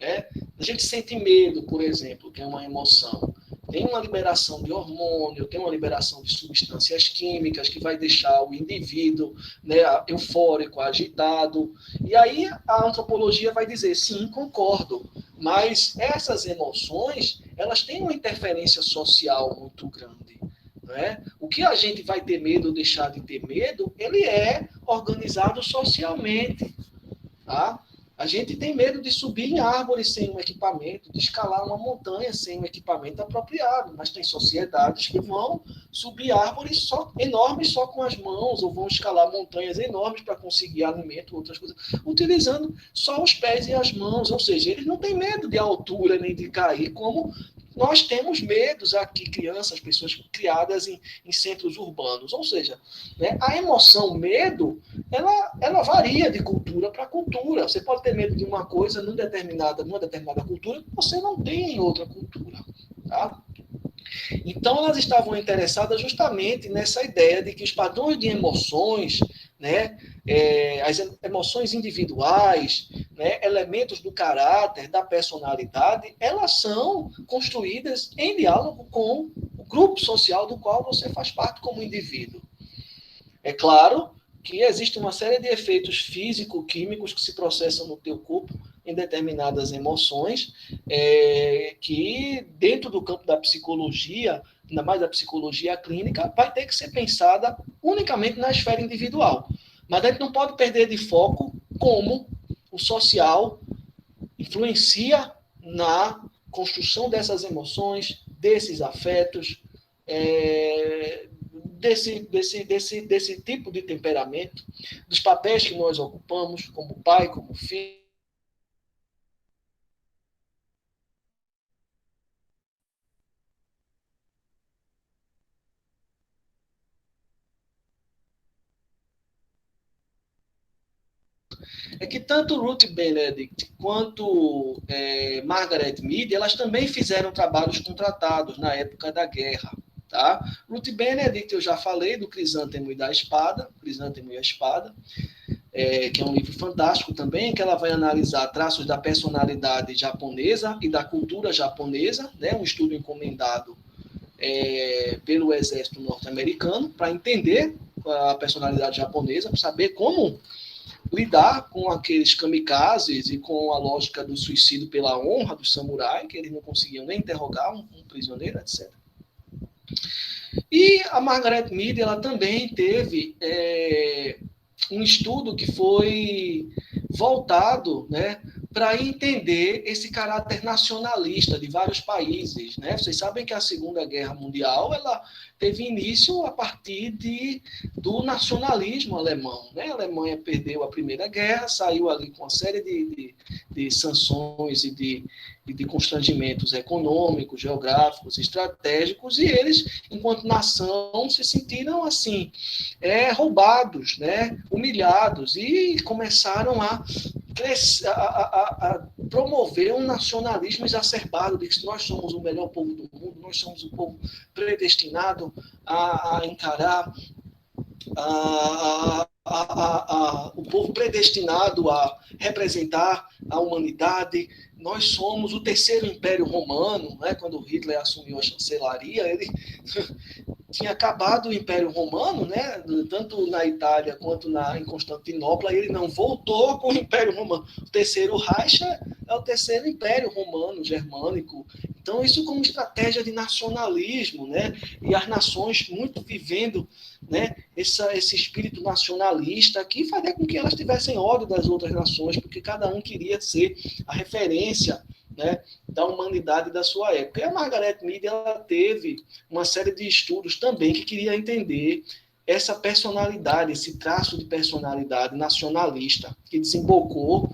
Né? A gente sente medo, por exemplo, que é uma emoção. Tem uma liberação de hormônio, tem uma liberação de substâncias químicas que vai deixar o indivíduo, né, eufórico, agitado. E aí a antropologia vai dizer, sim, concordo, mas essas emoções, elas têm uma interferência social muito grande. Né? O que a gente vai ter medo ou deixar de ter medo, ele é organizado socialmente. Tá? A gente tem medo de subir em árvores sem um equipamento, de escalar uma montanha sem um equipamento apropriado, mas tem sociedades que vão subir árvores enormes só com as mãos, ou vão escalar montanhas enormes para conseguir alimento, outras coisas, utilizando só os pés e as mãos, ou seja, eles não têm medo de altura nem de cair, como nós temos medos aqui, crianças, pessoas criadas em centros urbanos. Ou seja, né, a emoção medo, ela varia de cultura para cultura. Você pode ter medo de uma coisa numa determinada cultura que você não tem em outra cultura. Tá? Então, elas estavam interessadas justamente nessa ideia de que os padrões de emoções, né, as emoções individuais, né, elementos do caráter, da personalidade, elas são construídas em diálogo com o grupo social do qual você faz parte como indivíduo. É claro que existe uma série de efeitos físico-químicos que se processam no teu corpo em determinadas emoções, que dentro do campo da psicologia, ainda mais da psicologia clínica, vai ter que ser pensada unicamente na esfera individual. Mas a gente não pode perder de foco como o social influencia na construção dessas emoções, desses afetos, desse tipo de temperamento, dos papéis que nós ocupamos como pai, como filho. É que tanto Ruth Benedict quanto Margaret Mead, elas também fizeram trabalhos contratados na época da guerra. Tá? Ruth Benedict, eu já falei do Crisântemo e da Espada, Crisântemo e a Espada, que é um livro fantástico também, que ela vai analisar traços da personalidade japonesa e da cultura japonesa, né? Um estudo encomendado pelo exército norte-americano, para entender a personalidade japonesa, para saber como lidar com aqueles kamikazes e com a lógica do suicídio pela honra do samurai, que eles não conseguiam nem interrogar um prisioneiro, etc. E a Margaret Mead, ela também teve um estudo que foi voltado, né, para entender esse caráter nacionalista de vários países, né? Vocês sabem que a Segunda Guerra Mundial ela teve início a partir do nacionalismo alemão, né? A Alemanha perdeu a Primeira Guerra, saiu ali com uma série de sanções e de constrangimentos econômicos, geográficos, estratégicos, e eles, enquanto nação, se sentiram assim, roubados, né? Humilhados, e começaram a promover um nacionalismo exacerbado de que nós somos o melhor povo do mundo, nós somos o povo predestinado a encarar o povo predestinado a representar a humanidade. Nós somos o terceiro império romano, né? Quando Hitler assumiu a chancelaria, ele tinha acabado o Império Romano, né? Tanto na Itália quanto em Constantinopla, e ele não voltou com o Império Romano. O terceiro Reich é o terceiro Império Romano, germânico. Então, isso como estratégia de nacionalismo, né? E as nações muito vivendo, né, esse espírito nacionalista que fazia com que elas tivessem ódio das outras nações, porque cada um queria ser a referência, né, da humanidade da sua época. E a Margaret Mead ela teve uma série de estudos também que queria entender essa personalidade, esse traço de personalidade nacionalista que desembocou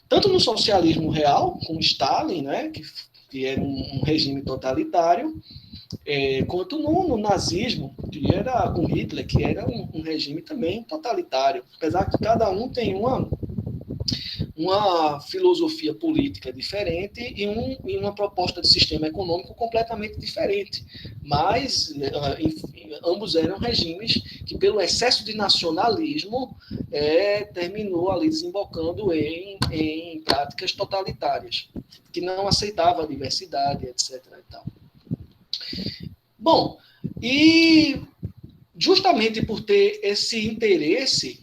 tanto no socialismo real, com Stalin, né, que era um regime totalitário, quanto no nazismo, que era com Hitler, que era um regime também totalitário. Apesar que cada um tem uma filosofia política diferente e uma proposta de sistema econômico completamente diferente. Mas, enfim, ambos eram regimes que, pelo excesso de nacionalismo, terminou ali desembocando em práticas totalitárias, que não aceitavam a diversidade, etc. E tal. Bom, e justamente por ter esse interesse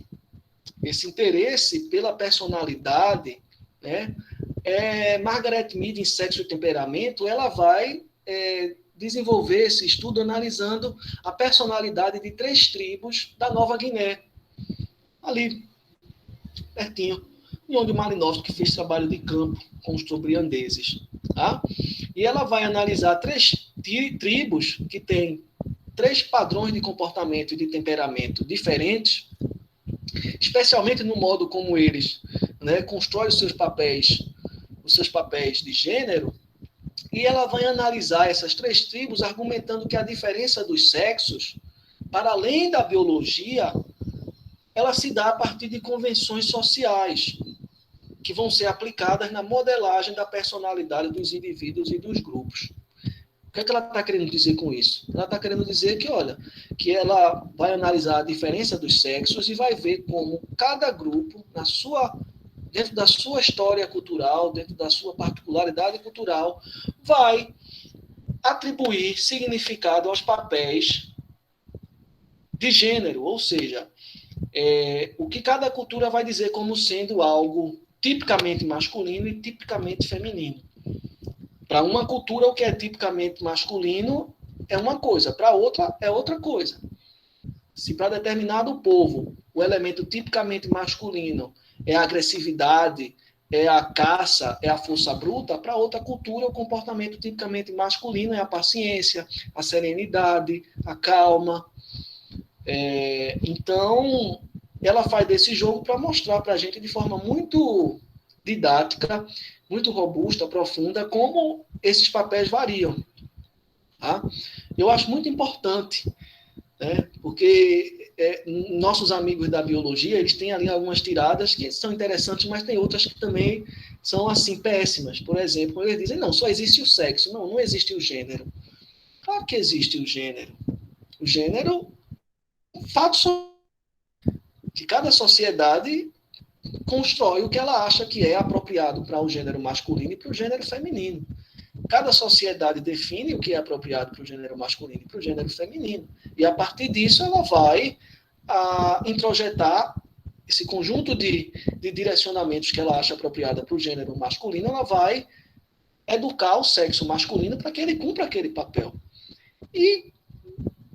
pela personalidade, né, Margaret Mead, em Sexo e Temperamento, ela vai desenvolver esse estudo analisando a personalidade de 3 tribos da Nova Guiné. Ali, pertinho, e onde o Malinowski fez trabalho de campo com os tobriandeses. Tá? E ela vai analisar 3 tribos que têm 3 padrões de comportamento e de temperamento diferentes, especialmente no modo como eles, né, constroem os seus papéis de gênero, e ela vai analisar essas 3 tribos argumentando que a diferença dos sexos, para além da biologia, ela se dá a partir de convenções sociais, que vão ser aplicadas na modelagem da personalidade dos indivíduos e dos grupos. O que é que ela está querendo dizer com isso? Ela está querendo dizer que, olha, que ela vai analisar a diferença dos sexos e vai ver como cada grupo, dentro da sua história cultural, dentro da sua particularidade cultural, vai atribuir significado aos papéis de gênero, ou seja, o que cada cultura vai dizer como sendo algo tipicamente masculino e tipicamente feminino. Para uma cultura, o que é tipicamente masculino é uma coisa, para outra é outra coisa. Se para determinado povo o elemento tipicamente masculino é a agressividade, é a caça, é a força bruta, para outra cultura o comportamento tipicamente masculino é a paciência, a serenidade, a calma. Então, ela faz desse jogo para mostrar para a gente de forma muito didática, muito robusta, profunda, como esses papéis variam. Tá? Eu acho muito importante, né? Porque nossos amigos da biologia, eles têm ali algumas tiradas que são interessantes, mas tem outras que também são assim péssimas. Por exemplo, eles dizem, não, só existe o sexo, não existe o gênero. Claro que existe o gênero. O gênero, fato que cada sociedade constrói o que ela acha que é apropriado para o gênero masculino e para o gênero feminino. Cada sociedade define o que é apropriado para o gênero masculino e para o gênero feminino. E, a partir disso, ela vai introjetar esse conjunto de direcionamentos que ela acha apropriada para o gênero masculino, ela vai educar o sexo masculino para que ele cumpra aquele papel. E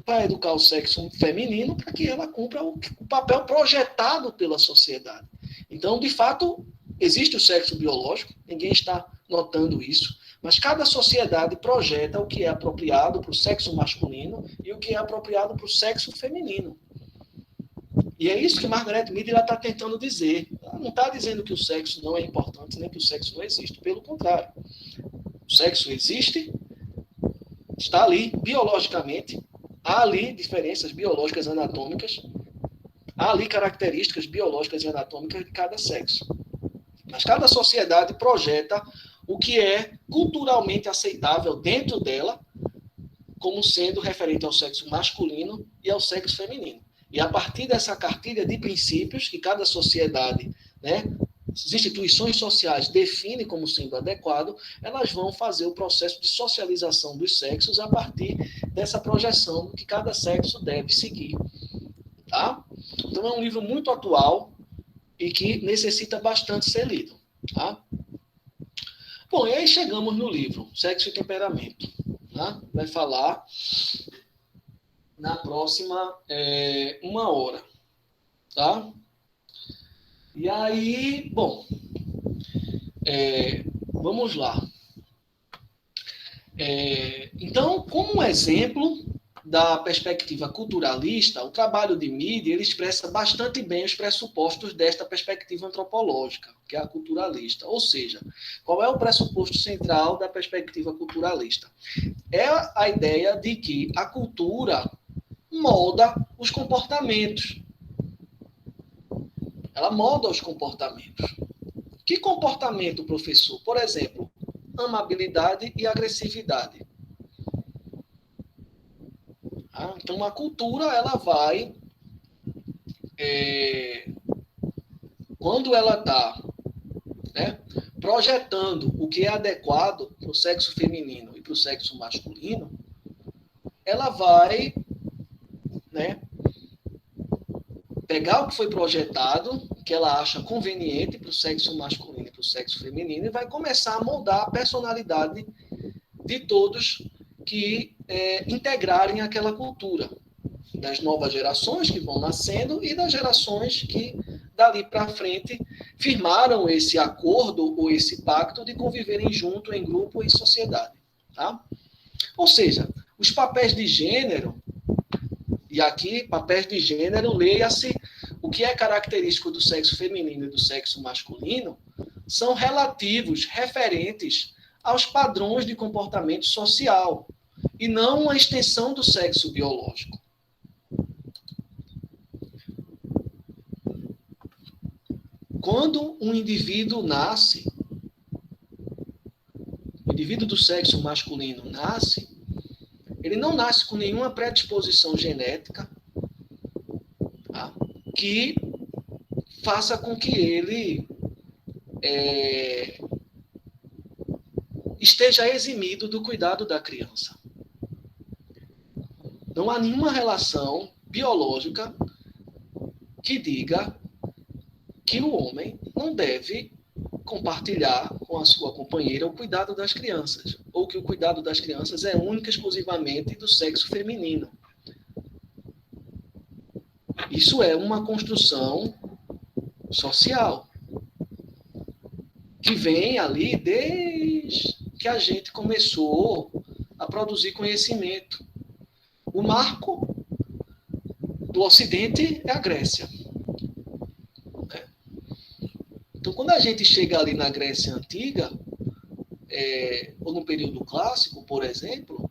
vai educar o sexo feminino para que ela cumpra o papel projetado pela sociedade. Então, de fato, existe o sexo biológico, ninguém está notando isso, mas cada sociedade projeta o que é apropriado para o sexo masculino e o que é apropriado para o sexo feminino. E é isso que Margaret Mead está tentando dizer. Ela não está dizendo que o sexo não é importante, nem que o sexo não existe. Pelo contrário. O sexo existe, está ali biologicamente, há ali diferenças biológicas anatômicas, há ali características biológicas e anatômicas de cada sexo. Mas cada sociedade projeta o que é culturalmente aceitável dentro dela como sendo referente ao sexo masculino e ao sexo feminino. E a partir dessa cartilha de princípios que cada sociedade, né, as instituições sociais definem como sendo adequado, elas vão fazer o processo de socialização dos sexos a partir dessa projeção que cada sexo deve seguir. Tá? Então é um livro muito atual e que necessita bastante ser lido. Tá? Bom, e aí chegamos no livro, Sexo e Temperamento. Tá? Vai falar na próxima 1 hora. Tá? E aí, bom, vamos lá. Então, como um exemplo da perspectiva culturalista, o trabalho de Mead ele expressa bastante bem os pressupostos desta perspectiva antropológica, que é a culturalista. Ou seja, qual é o pressuposto central da perspectiva culturalista? É a ideia de que a cultura molda os comportamentos. Ela molda os comportamentos. Que comportamento, professor? Por exemplo, amabilidade e agressividade. Então, a cultura, ela vai... quando ela está projetando o que é adequado para o sexo feminino e para o sexo masculino, ela vai pegar o que foi projetado, que ela acha conveniente para o sexo masculino e para o sexo feminino, e vai começar a moldar a personalidade de todos que integrarem aquela cultura, das novas gerações que vão nascendo e das gerações que dali para frente, firmaram esse acordo ou esse pacto de conviverem junto em grupo e sociedade. Tá? Ou seja, os papéis de gênero, e aqui, papéis de gênero, leia-se o que é característico do sexo feminino e do sexo masculino, são relativos, referentes aos padrões de comportamento social, e não uma extensão do sexo biológico. Quando um indivíduo nasce, o indivíduo do sexo masculino nasce, ele não nasce com nenhuma predisposição genética, tá, que faça com que ele esteja eximido do cuidado da criança. Não há nenhuma relação biológica que diga que o homem não deve compartilhar com a sua companheira o cuidado das crianças, ou que o cuidado das crianças é única e exclusivamente do sexo feminino. Isso é uma construção social que vem ali desde que a gente começou a produzir conhecimento. O marco do Ocidente é a Grécia. Então, quando a gente chega ali na Grécia Antiga, ou no período clássico, por exemplo,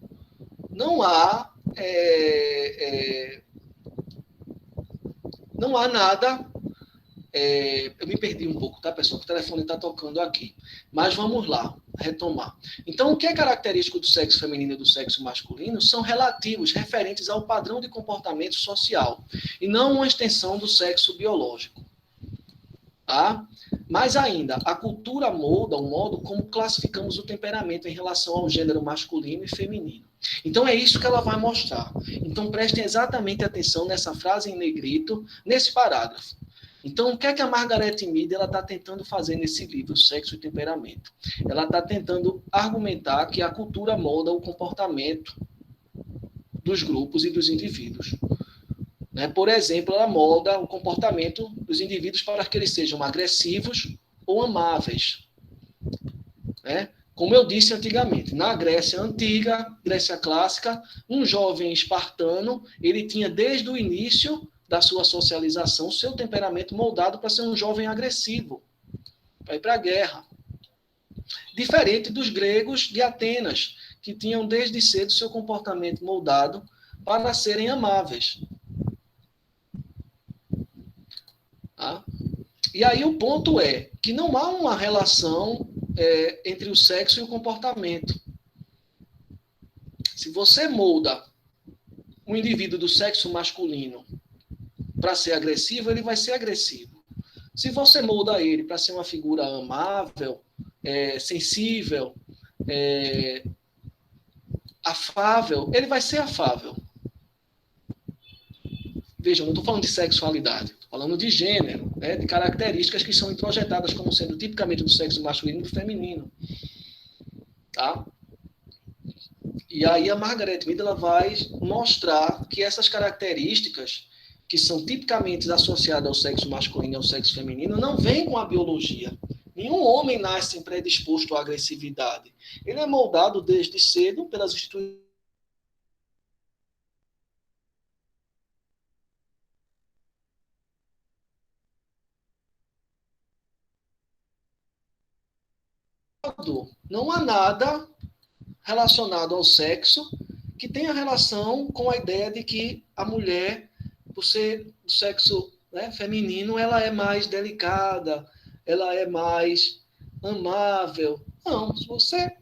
não há nada. Eu me perdi um pouco, tá, pessoal? O telefone está tocando aqui. Mas vamos lá, retomar. Então, o que é característico do sexo feminino e do sexo masculino são relativos, referentes ao padrão de comportamento social, e não uma extensão do sexo biológico. Tá? Mais ainda, a cultura molda o modo como classificamos o temperamento em relação ao gênero masculino e feminino. Então, é isso que ela vai mostrar. Então, prestem exatamente atenção nessa frase em negrito, nesse parágrafo. Então, o que é que a Margaret Mead está tentando fazer nesse livro, Sexo e Temperamento? Ela está tentando argumentar que a cultura molda o comportamento dos grupos e dos indivíduos. Por exemplo, ela molda o comportamento dos indivíduos para que eles sejam agressivos ou amáveis. Como eu disse antigamente, na Grécia Antiga, Grécia Clássica, um jovem espartano, ele tinha desde o início da sua socialização, seu temperamento moldado para ser um jovem agressivo, para ir para a guerra. Diferente dos gregos de Atenas, que tinham desde cedo seu comportamento moldado para serem amáveis. Tá? E aí o ponto é que não há uma relação entre o sexo e o comportamento. Se você molda um indivíduo do sexo masculino para ser agressivo, ele vai ser agressivo. Se você molda ele para ser uma figura amável, sensível, afável, ele vai ser afável. Vejam, não estou falando de sexualidade, estou falando de gênero, de características que são introjetadas como sendo tipicamente do sexo masculino e do feminino. Tá? E aí a Margaret Mead ela vai mostrar que essas características que são tipicamente associadas ao sexo masculino e ao sexo feminino, não vêm com a biologia. Nenhum homem nasce predisposto à agressividade. Ele é moldado desde cedo pelas instituições. Não há nada relacionado ao sexo que tenha relação com a ideia de que a mulher, por ser do sexo feminino, ela é mais delicada, ela é mais amável. Não, se você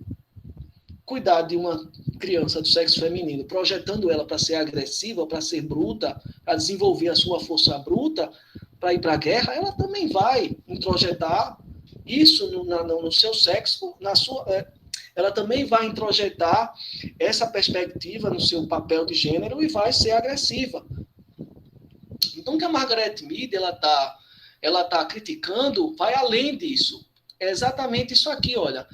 cuidar de uma criança do sexo feminino, projetando ela para ser agressiva, para ser bruta, para desenvolver a sua força bruta, para ir para a guerra, ela também vai introjetar isso no seu sexo, ela também vai introjetar essa perspectiva no seu papel de gênero e vai ser agressiva. Então, o que a Margaret Mead ela tá criticando vai além disso. É exatamente isso aqui, olha.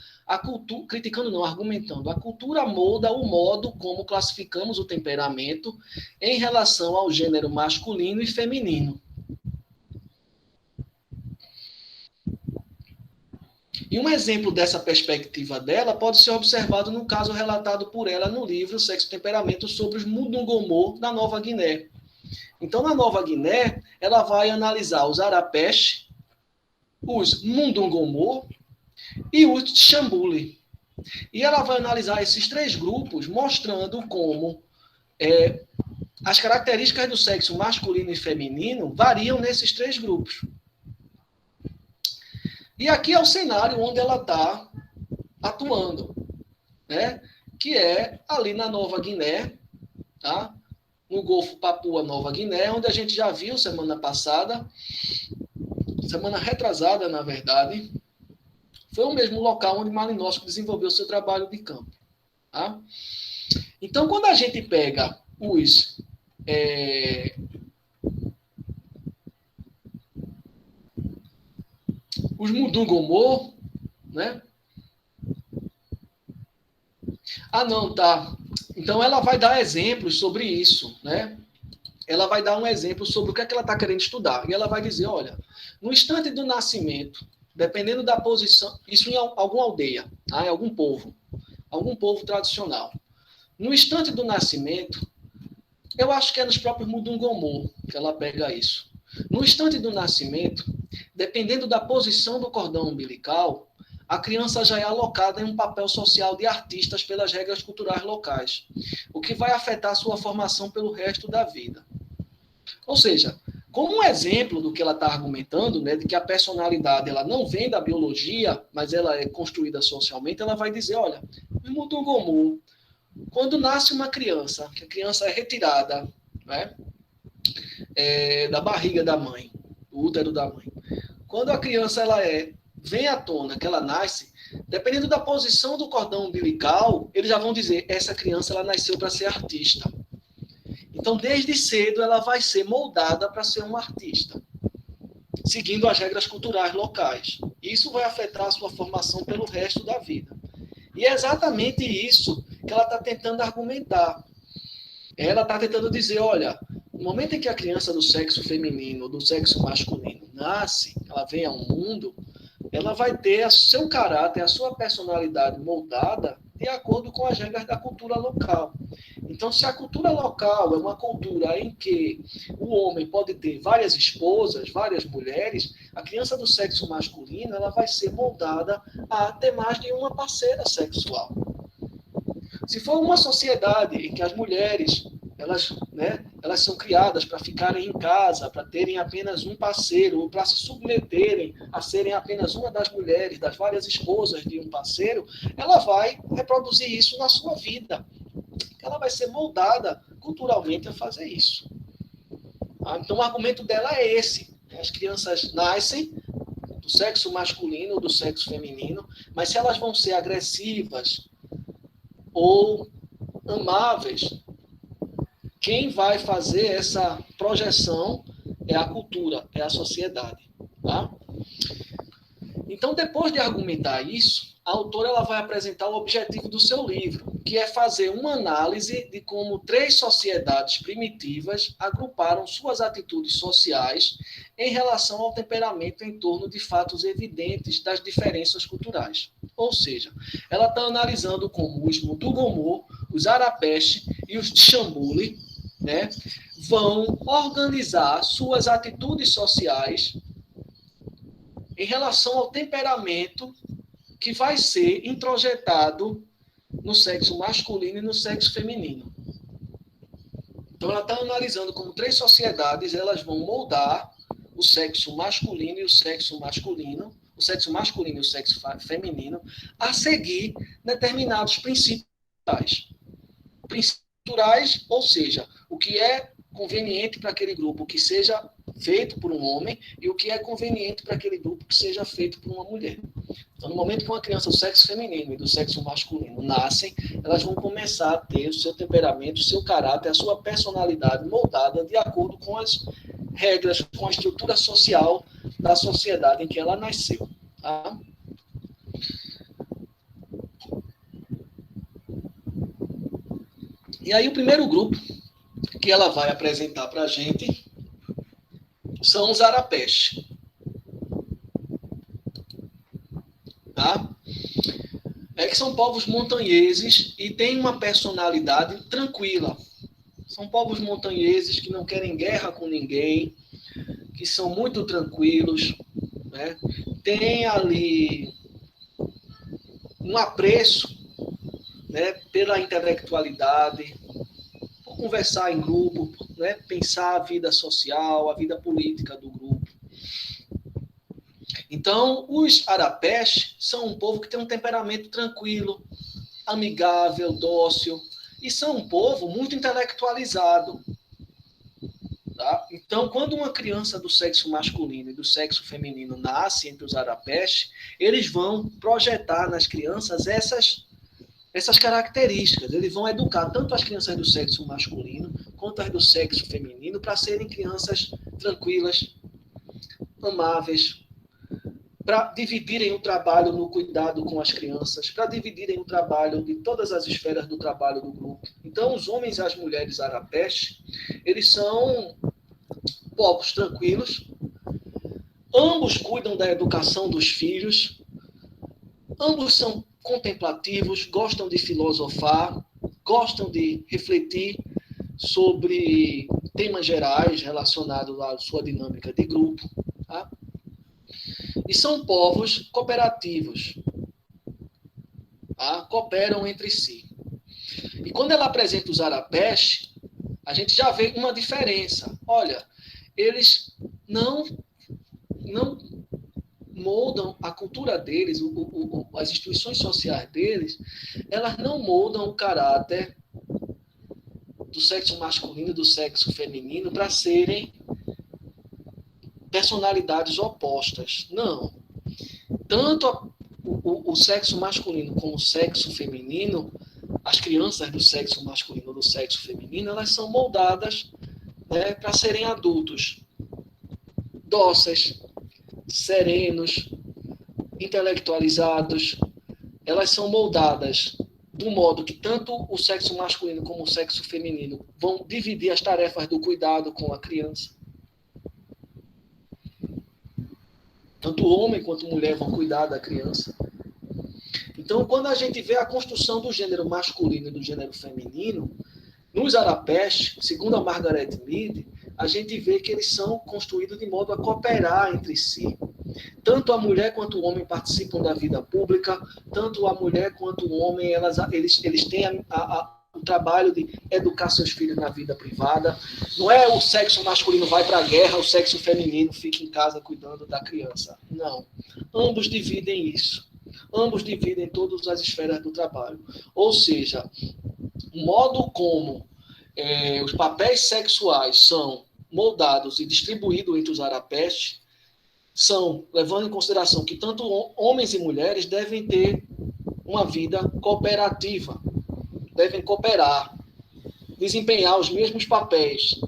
Criticando não, argumentando. A cultura molda o modo como classificamos o temperamento em relação ao gênero masculino e feminino. E um exemplo dessa perspectiva dela pode ser observado no caso relatado por ela no livro Sexo e Temperamento sobre os Mudungomô da Nova Guiné. Então, na Nova Guiné, ela vai analisar os Arapesh, os Mundungomô e os Xambuli. E ela vai analisar esses três grupos, mostrando como as características do sexo masculino e feminino variam nesses três grupos. E aqui é o cenário onde ela está atuando, né? Que é ali na Nova Guiné, tá? No Golfo Papua Nova Guiné, onde a gente já viu semana passada, semana retrasada, na verdade, foi o mesmo local onde Malinowski desenvolveu seu trabalho de campo. Tá? Então, quando a gente pega os Mudungomô, né? Ah, não, tá. Então, ela vai dar exemplos sobre isso, né? Ela vai dar um exemplo sobre o que é que ela está querendo estudar. E ela vai dizer, olha, no instante do nascimento, dependendo da posição, isso em alguma aldeia, tá? Em algum povo tradicional. No instante do nascimento, eu acho que é nos próprios Mudungomô que ela pega isso. No instante do nascimento, dependendo da posição do cordão umbilical, a criança já é alocada em um papel social de artistas pelas regras culturais locais, o que vai afetar sua formação pelo resto da vida. Ou seja, como um exemplo do que ela está argumentando, né, de que a personalidade ela não vem da biologia, mas ela é construída socialmente, ela vai dizer, olha, no Mudungomô, quando nasce uma criança, que a criança é retirada, né, da barriga da mãe, do útero da mãe, quando a criança vem à tona, que ela nasce, dependendo da posição do cordão umbilical, eles já vão dizer, essa criança ela nasceu para ser artista. Então, desde cedo, ela vai ser moldada para ser uma artista, seguindo as regras culturais locais. Isso vai afetar a sua formação pelo resto da vida. E é exatamente isso que ela está tentando argumentar. Ela está tentando dizer, olha, no momento em que a criança do sexo feminino ou do sexo masculino nasce, ela vem ao mundo, ela vai ter o seu caráter, a sua personalidade moldada de acordo com as regras da cultura local. Então, se a cultura local é uma cultura em que o homem pode ter várias esposas, várias mulheres, a criança do sexo masculino ela vai ser moldada a ter mais de uma parceira sexual. Se for uma sociedade em que as mulheres elas são criadas para ficarem em casa, para terem apenas um parceiro, ou para se submeterem a serem apenas uma das mulheres, das várias esposas de um parceiro, ela vai reproduzir isso na sua vida. Ela vai ser moldada culturalmente a fazer isso. Então, o argumento dela é esse. As crianças nascem do sexo masculino ou do sexo feminino, mas se elas vão ser agressivas ou amáveis, quem vai fazer essa projeção é a cultura, é a sociedade. Tá? Então, depois de argumentar isso, a autora ela vai apresentar o objetivo do seu livro, que é fazer uma análise de como 3 sociedades primitivas agruparam suas atitudes sociais em relação ao temperamento em torno de fatos evidentes das diferenças culturais. Ou seja, ela está analisando como os Mudungomô, os Arapesh e os Xambuli, né, vão organizar suas atitudes sociais em relação ao temperamento que vai ser introjetado no sexo masculino e no sexo feminino. Então, ela está analisando como 3 sociedades elas vão moldar o sexo masculino e o sexo masculino, o sexo masculino e o sexo feminino, a seguir determinados princípios culturais. Princípios culturais, ou seja, o que é conveniente para aquele grupo que seja feito por um homem e o que é conveniente para aquele grupo que seja feito por uma mulher. Então, no momento que uma criança do sexo feminino e do sexo masculino nascem, elas vão começar a ter o seu temperamento, o seu caráter, a sua personalidade moldada de acordo com as regras, com a estrutura social da sociedade em que ela nasceu. Tá? E aí o primeiro grupo que ela vai apresentar para a gente são os Arapesh. que são povos montanheses e têm uma personalidade tranquila. São povos montanheses que não querem guerra com ninguém, que são muito tranquilos, né? Tem ali um apreço, né, pela intelectualidade, por conversar em grupo, né, pensar a vida social, a vida política do grupo. Então, os Arapés são um povo que tem um temperamento tranquilo, amigável, dócil, e são um povo muito intelectualizado. Tá? Então, quando uma criança do sexo masculino e do sexo feminino nasce entre os Arapés, eles vão projetar nas crianças essas características. Eles vão educar tanto as crianças do sexo masculino quanto as do sexo feminino para serem crianças tranquilas, amáveis, para dividirem o trabalho no cuidado com as crianças, para dividirem o trabalho de todas as esferas do trabalho do grupo. Então, os homens e as mulheres Arapés, eles são povos tranquilos, ambos cuidam da educação dos filhos, ambos são contemplativos, gostam de filosofar, gostam de refletir sobre temas gerais relacionados à sua dinâmica de grupo. Tá? E são povos cooperativos, tá? Cooperam entre si. E quando ela apresenta os Arapés, a gente já vê uma diferença. Olha, eles não moldam a cultura deles, as instituições sociais deles, elas não moldam o caráter do sexo masculino e do sexo feminino para serem personalidades opostas. Não. Tanto o sexo masculino como o sexo feminino, as crianças do sexo masculino e do sexo feminino, elas são moldadas, né, para serem adultos dóceis, serenos, intelectualizados. Elas são moldadas do modo que tanto o sexo masculino como o sexo feminino vão dividir as tarefas do cuidado com a criança. Tanto o homem quanto a mulher vão cuidar da criança. Então, quando a gente vê a construção do gênero masculino e do gênero feminino, nos Arapés, segundo a Margaret Mead, a gente vê que eles são construídos de modo a cooperar entre si. Tanto a mulher quanto o homem participam da vida pública, tanto a mulher quanto o homem, eles têm o trabalho de educar seus filhos na vida privada. Não é o sexo masculino vai para a guerra, o sexo feminino fica em casa cuidando da criança. Não. Ambos dividem isso. Ambos dividem todas as esferas do trabalho. Ou seja, o modo como os papéis sexuais são moldados e distribuídos entre os Arapés são, levando em consideração que tanto homens e mulheres devem ter uma vida cooperativa, devem cooperar, desempenhar os mesmos papéis,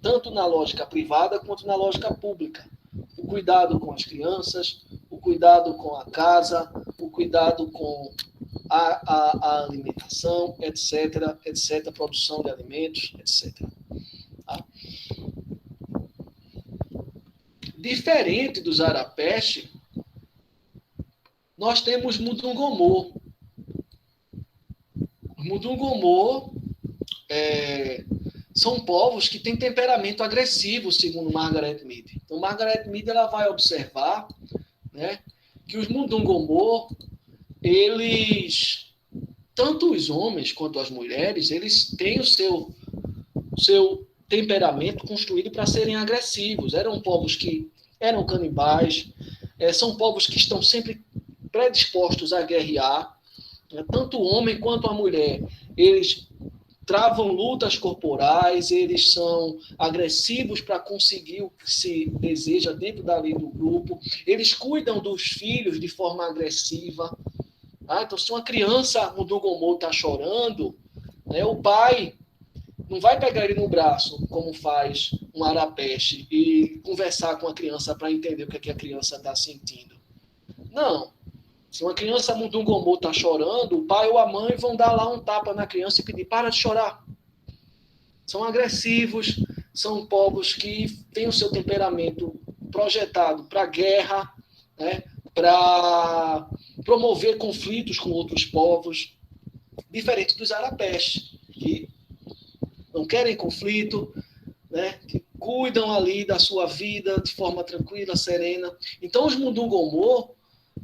tanto na lógica privada quanto na lógica pública. O cuidado com as crianças, o cuidado com a casa, o cuidado com a alimentação, etc., etc., produção de alimentos, etc. Tá? Diferente dos Arapés, nós temos Mudungomô. Os Mudungomô são povos que têm temperamento agressivo, segundo Margaret Mead. Então, Margaret Mead ela vai observar, né, que os Mudungomô, eles, tanto os homens quanto as mulheres, eles têm o seu temperamento construído para serem agressivos. Eram povos que eram canibais, são povos que estão sempre predispostos a guerrear. Tanto o homem quanto a mulher, eles travam lutas corporais, eles são agressivos para conseguir o que se deseja dentro dali do grupo, eles cuidam dos filhos de forma agressiva. Então, se uma criança no Dungomô está chorando, né, o pai não vai pegar ele no braço, como faz um Arapeste, e conversar com a criança para entender o que a criança está sentindo. Não. Se uma criança Mudungomô está chorando, o pai ou a mãe vão dar lá um tapa na criança e pedir, para de chorar. São agressivos, são povos que têm o seu temperamento projetado para guerra, né, para promover conflitos com outros povos, diferente dos arapés, que não querem conflito, né? Que cuidam ali da sua vida de forma tranquila, serena. Então, os Mundungomô,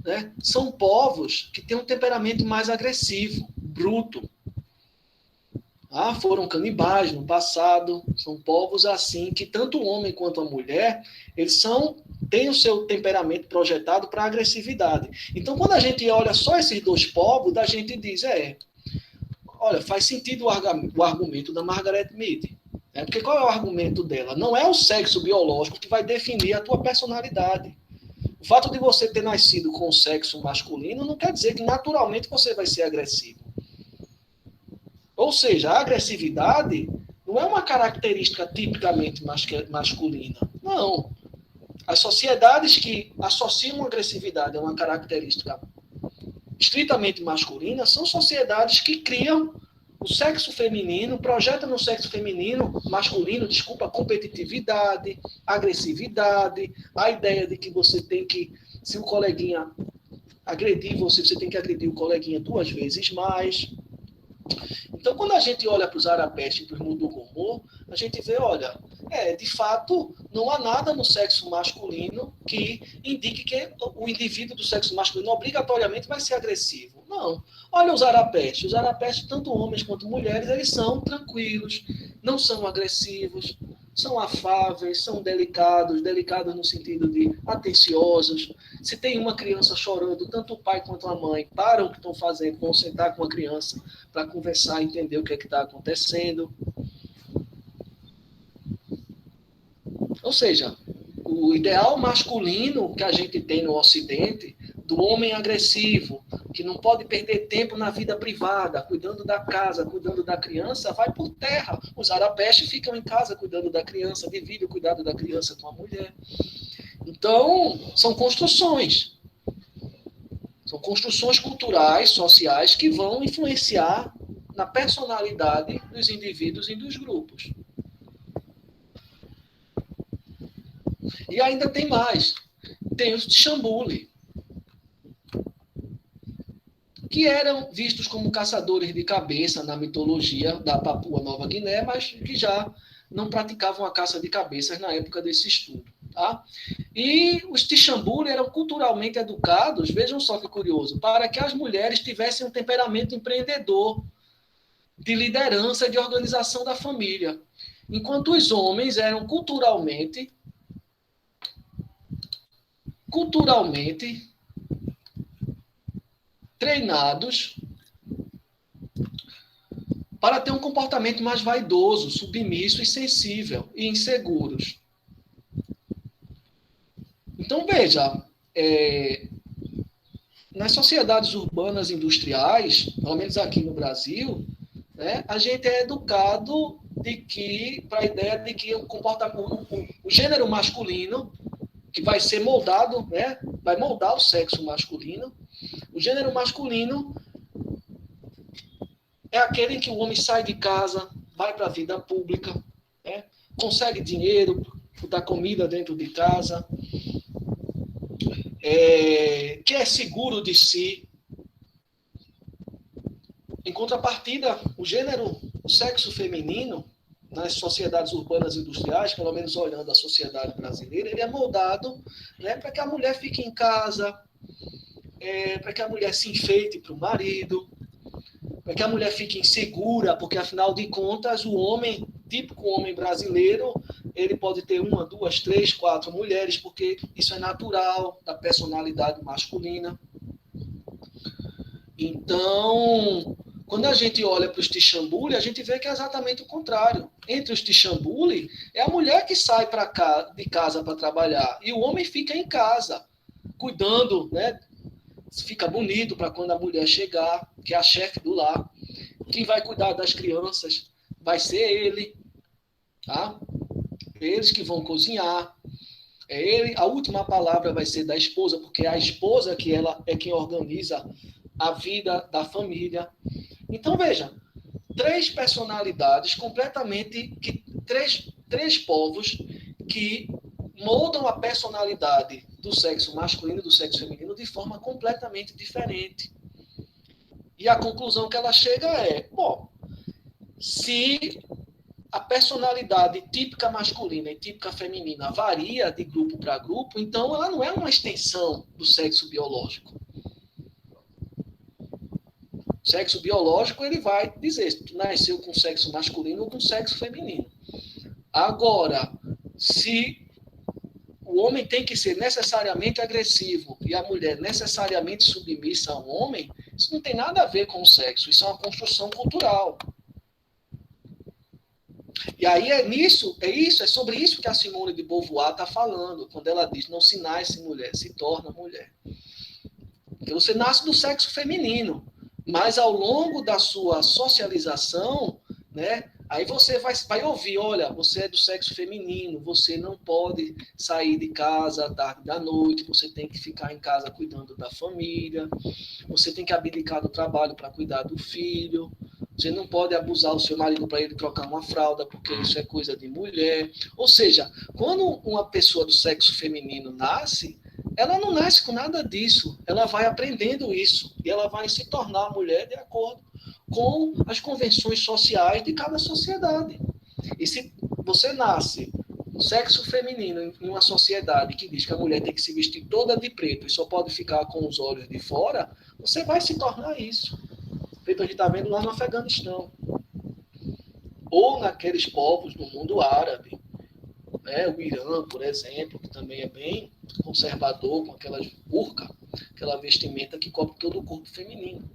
né, são povos que têm um temperamento mais agressivo, bruto. Foram canibais no passado, são povos assim que tanto o homem quanto a mulher, eles têm o seu temperamento projetado para agressividade. Então, quando a gente olha só esses dois povos, a gente diz, olha, faz sentido o argumento da Margaret Mead. Porque qual é o argumento dela? Não é o sexo biológico que vai definir a tua personalidade. O fato de você ter nascido com o sexo masculino não quer dizer que naturalmente você vai ser agressivo. Ou seja, a agressividade não é uma característica tipicamente masculina. Não. As sociedades que associam a agressividade a uma característica estritamente masculina são sociedades que criam o sexo feminino, projetam no sexo masculino, competitividade, agressividade, a ideia de que você tem que, se o coleguinha agredir você, você tem que agredir o coleguinha 2 vezes mais. Então, quando a gente olha para os arapés e para os Mundungomô, a gente vê, olha, de fato, não há nada no sexo masculino que indique que o indivíduo do sexo masculino obrigatoriamente vai ser agressivo. Não. Olha os arapés. Os arapés, tanto homens quanto mulheres, eles são tranquilos, não são agressivos, são afáveis, são delicados no sentido de atenciosos. Se tem uma criança chorando, tanto o pai quanto a mãe param o que estão fazendo, vão sentar com a criança para conversar, entender o que é que está acontecendo. Ou seja, o ideal masculino que a gente tem no Ocidente, do homem agressivo, que não pode perder tempo na vida privada, cuidando da casa, cuidando da criança, vai por terra. Os arapés ficam em casa cuidando da criança, dividem o cuidado da criança com a mulher. Então, são construções culturais, sociais, que vão influenciar na personalidade dos indivíduos e dos grupos. E ainda tem mais. Tem os Tchambuli, que eram vistos como caçadores de cabeça na mitologia da Papua Nova Guiné, mas que já não praticavam a caça de cabeças na época desse estudo. Tá? E os Tchambuli eram culturalmente educados, vejam só que curioso, para que as mulheres tivessem um temperamento empreendedor, de liderança e de organização da família, enquanto os homens eram culturalmente treinados para ter um comportamento mais vaidoso, submisso e sensível e inseguros. Então, veja, nas sociedades urbanas industriais, pelo menos aqui no Brasil, né, a gente é educado para a ideia de que o gênero masculino, que vai ser moldado, né, vai moldar o sexo masculino, o gênero masculino é aquele em que o homem sai de casa, vai para a vida pública, né, consegue dinheiro, botar comida dentro de casa, que é seguro de si. Em contrapartida, o sexo feminino, nas sociedades urbanas industriais, pelo menos olhando a sociedade brasileira, ele é moldado, né, para que a mulher fique em casa, para que a mulher se enfeite para o marido, para que a mulher fique insegura, porque, afinal de contas, o homem, típico homem brasileiro, ele pode ter 1, 2, 3, 4 mulheres, porque isso é natural da personalidade masculina. Então, quando a gente olha para os Tchambuli, a gente vê que é exatamente o contrário. Entre os Tchambuli, é a mulher que sai de casa para trabalhar, e o homem fica em casa, cuidando, né? Fica bonito para quando a mulher chegar, que é a chefe do lar. Quem vai cuidar das crianças vai ser ele, tá? Eles que vão cozinhar. A última palavra vai ser da esposa, porque é a esposa que ela é quem organiza a vida da família. Então, veja, 3 personalidades três povos que moldam a personalidade do sexo masculino e do sexo feminino de forma completamente diferente. E a conclusão que ela chega é, bom, se a personalidade típica masculina e típica feminina varia de grupo para grupo, então ela não é uma extensão do sexo biológico. O sexo biológico, ele vai dizer se tu nasceu com sexo masculino ou com sexo feminino. Agora, se o homem tem que ser necessariamente agressivo e a mulher necessariamente submissa ao homem, isso não tem nada a ver com o sexo, isso é uma construção cultural. E aí é sobre isso que a Simone de Beauvoir está falando, quando ela diz, não se nasce mulher, se torna mulher. Porque você nasce do sexo feminino, mas ao longo da sua socialização, né, aí você vai ouvir, olha, você é do sexo feminino, você não pode sair de casa à tarde da noite, você tem que ficar em casa cuidando da família, você tem que abdicar do trabalho para cuidar do filho, você não pode abusar do seu marido para ele trocar uma fralda, porque isso é coisa de mulher. Ou seja, quando uma pessoa do sexo feminino nasce, ela não nasce com nada disso. Ela vai aprendendo isso. E ela vai se tornar mulher de acordo com as convenções sociais de cada sociedade. E se você nasce no sexo feminino em uma sociedade que diz que a mulher tem que se vestir toda de preto e só pode ficar com os olhos de fora, você vai se tornar isso. Feito a gente está vendo lá no Afeganistão. Ou naqueles povos do mundo árabe. Né? O Irã, por exemplo, que também é bem conservador, com aquelas burca, aquela vestimenta que cobre todo o corpo feminino.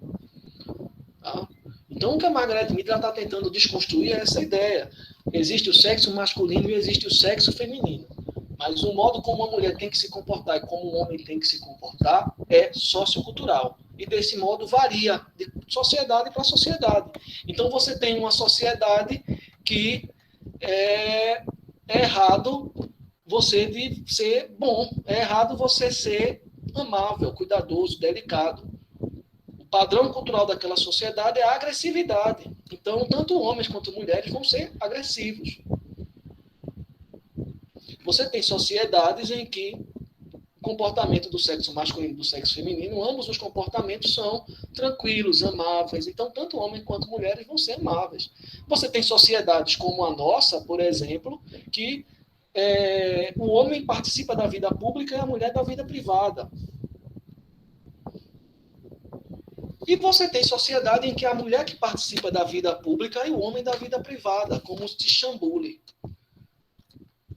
Tá? Então, o que a Margaret Mead está tentando desconstruir é essa ideia. Existe o sexo masculino e existe o sexo feminino. Mas o modo como a mulher tem que se comportar e como o homem tem que se comportar é sociocultural. E desse modo varia de sociedade para sociedade. Então você tem uma sociedade que é errado você de ser bom, é errado você ser amável, cuidadoso, delicado. O padrão cultural daquela sociedade é a agressividade. Então, tanto homens quanto mulheres vão ser agressivos. Você tem sociedades em que o comportamento do sexo masculino e do sexo feminino, ambos os comportamentos são tranquilos, amáveis. Então, tanto homens quanto mulheres vão ser amáveis. Você tem sociedades como a nossa, por exemplo, que o homem participa da vida pública e a mulher da vida privada. E você tem sociedade em que a mulher que participa da vida pública e o homem da vida privada, como os de Chambuli.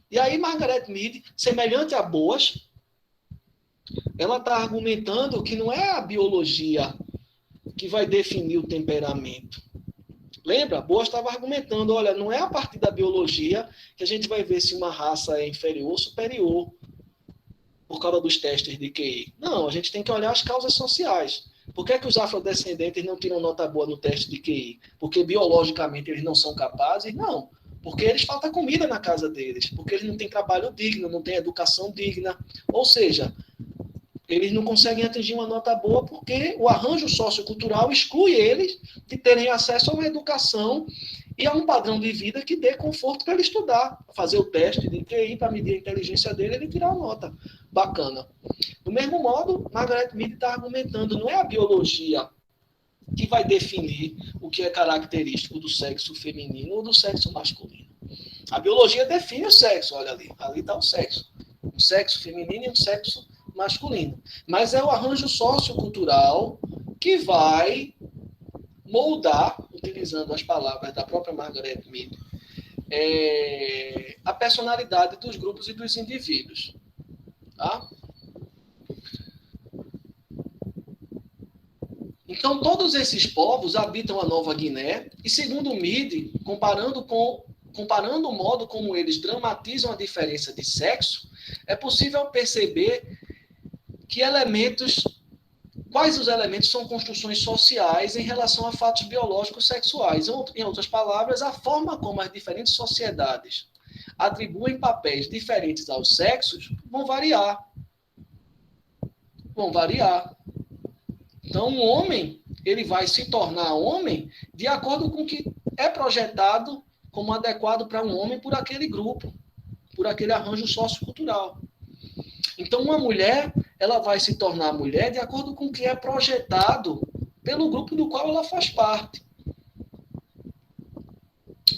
E aí, Margaret Mead, semelhante a Boas, ela está argumentando que não é a biologia que vai definir o temperamento. Lembra? Boas estava argumentando, olha, não é a partir da biologia que a gente vai ver se uma raça é inferior ou superior por causa dos testes de QI. Não, a gente tem que olhar as causas sociais. Por que é que os afrodescendentes não tiram nota boa no teste de QI? Porque biologicamente eles não são capazes? Não. Porque eles faltam comida na casa deles. Porque eles não têm trabalho digno, não têm educação digna. Ou seja, eles não conseguem atingir uma nota boa porque o arranjo sociocultural exclui eles de terem acesso a uma educação e a um padrão de vida que dê conforto para ele estudar, fazer o teste de QI para medir a inteligência dele e ele tirar uma nota bacana. Do mesmo modo, Margaret Mead está argumentando, não é a biologia que vai definir o que é característico do sexo feminino ou do sexo masculino. A biologia define o sexo, olha ali está o sexo. Um sexo feminino e um sexo masculino. Mas é o arranjo sociocultural que vai moldar, utilizando as palavras da própria Margaret Mead, a personalidade dos grupos e dos indivíduos. Tá? Então, todos esses povos habitam a Nova Guiné e, segundo Mead, comparando o modo como eles dramatizam a diferença de sexo, é possível perceber quais os elementos são construções sociais em relação a fatos biológicos sexuais. Em outras palavras, a forma como as diferentes sociedades atribuem papéis diferentes aos sexos vão variar. Então, o homem, ele vai se tornar homem de acordo com o que é projetado como adequado para um homem por aquele grupo, por aquele arranjo sociocultural. Então, uma mulher, ela vai se tornar mulher de acordo com o que é projetado pelo grupo do qual ela faz parte.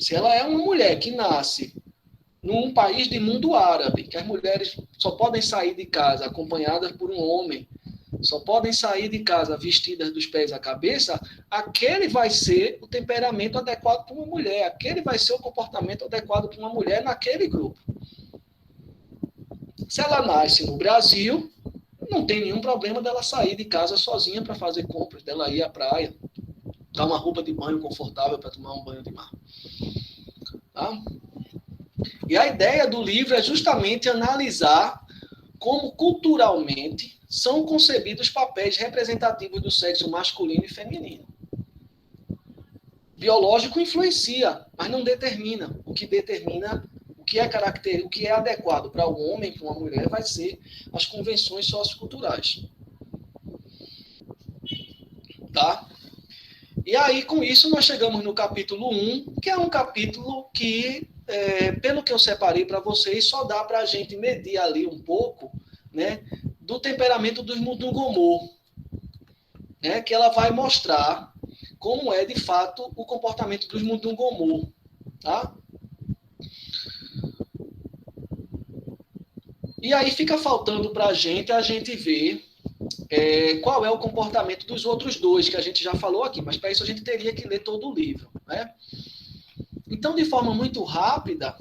Se ela é uma mulher que nasce num país de mundo árabe, que as mulheres só podem sair de casa acompanhadas por um homem, só podem sair de casa vestidas dos pés à cabeça, aquele vai ser o temperamento adequado para uma mulher, aquele vai ser o comportamento adequado para uma mulher naquele grupo. Se ela nasce no Brasil, não tem nenhum problema dela sair de casa sozinha para fazer compras, dela ir à praia, dar uma roupa de banho confortável para tomar um banho de mar. Tá? E a ideia do livro é justamente analisar como culturalmente são concebidos papéis representativos do sexo masculino e feminino. Biológico influencia, mas não determina. O que determina, o que é característico, o que é adequado para um homem e para uma mulher vai ser as convenções socioculturais. Tá? E aí, com isso, nós chegamos no capítulo 1, que é um capítulo que, pelo que eu separei para vocês, só dá para a gente medir ali um pouco, né, do temperamento dos Mudungomô, né, que ela vai mostrar como é, de fato, o comportamento dos Mudungomô. Tá? E aí fica faltando para a gente ver qual é o comportamento dos outros dois, que a gente já falou aqui, mas para isso a gente teria que ler todo o livro. Né? Então, de forma muito rápida,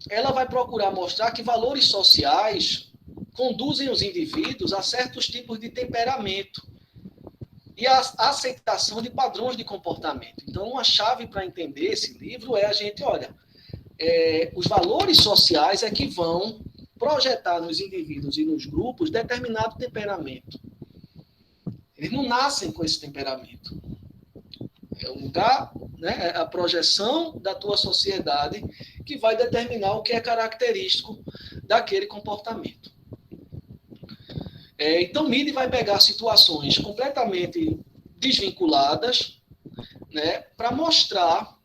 ela vai procurar mostrar que valores sociais conduzem os indivíduos a certos tipos de temperamento e a aceitação de padrões de comportamento. Então, uma chave para entender esse livro é a gente, olha, os valores sociais é que vão projetar nos indivíduos e nos grupos determinado temperamento. Eles não nascem com esse temperamento. É o lugar, né, a projeção da tua sociedade que vai determinar o que é característico daquele comportamento. Então, Mead vai pegar situações completamente desvinculadas, né, para mostrar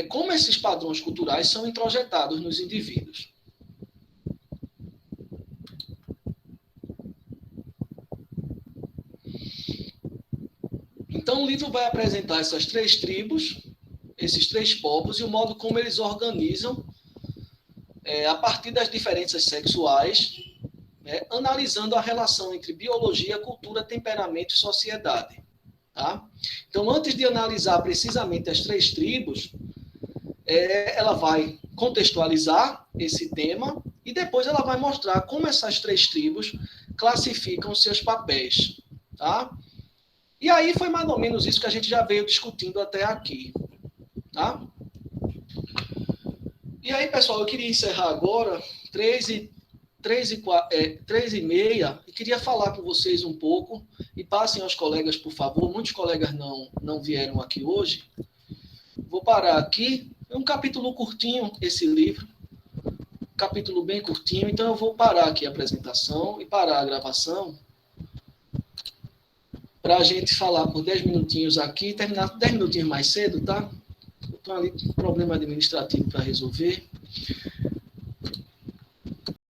como esses padrões culturais são introjetados nos indivíduos. Então, o livro vai apresentar essas três tribos, esses três povos, e o modo como eles organizam a partir das diferenças sexuais, né, analisando a relação entre biologia, cultura, temperamento e sociedade. Tá? Então, antes de analisar precisamente as três tribos, ela vai contextualizar esse tema e depois ela vai mostrar como essas três tribos classificam seus papéis. Tá? E aí foi mais ou menos isso que a gente já veio discutindo até aqui. Tá? E aí, pessoal, eu queria encerrar agora, 3h30, e queria falar com vocês um pouco, e passem aos colegas, por favor. Muitos colegas não vieram aqui hoje. Vou parar aqui. É um capítulo curtinho, esse livro. Um capítulo bem curtinho, então eu vou parar aqui a apresentação e parar a gravação para a gente falar por 10 minutinhos aqui e terminar 10 minutinhos mais cedo, tá? Eu estou ali com um problema administrativo para resolver.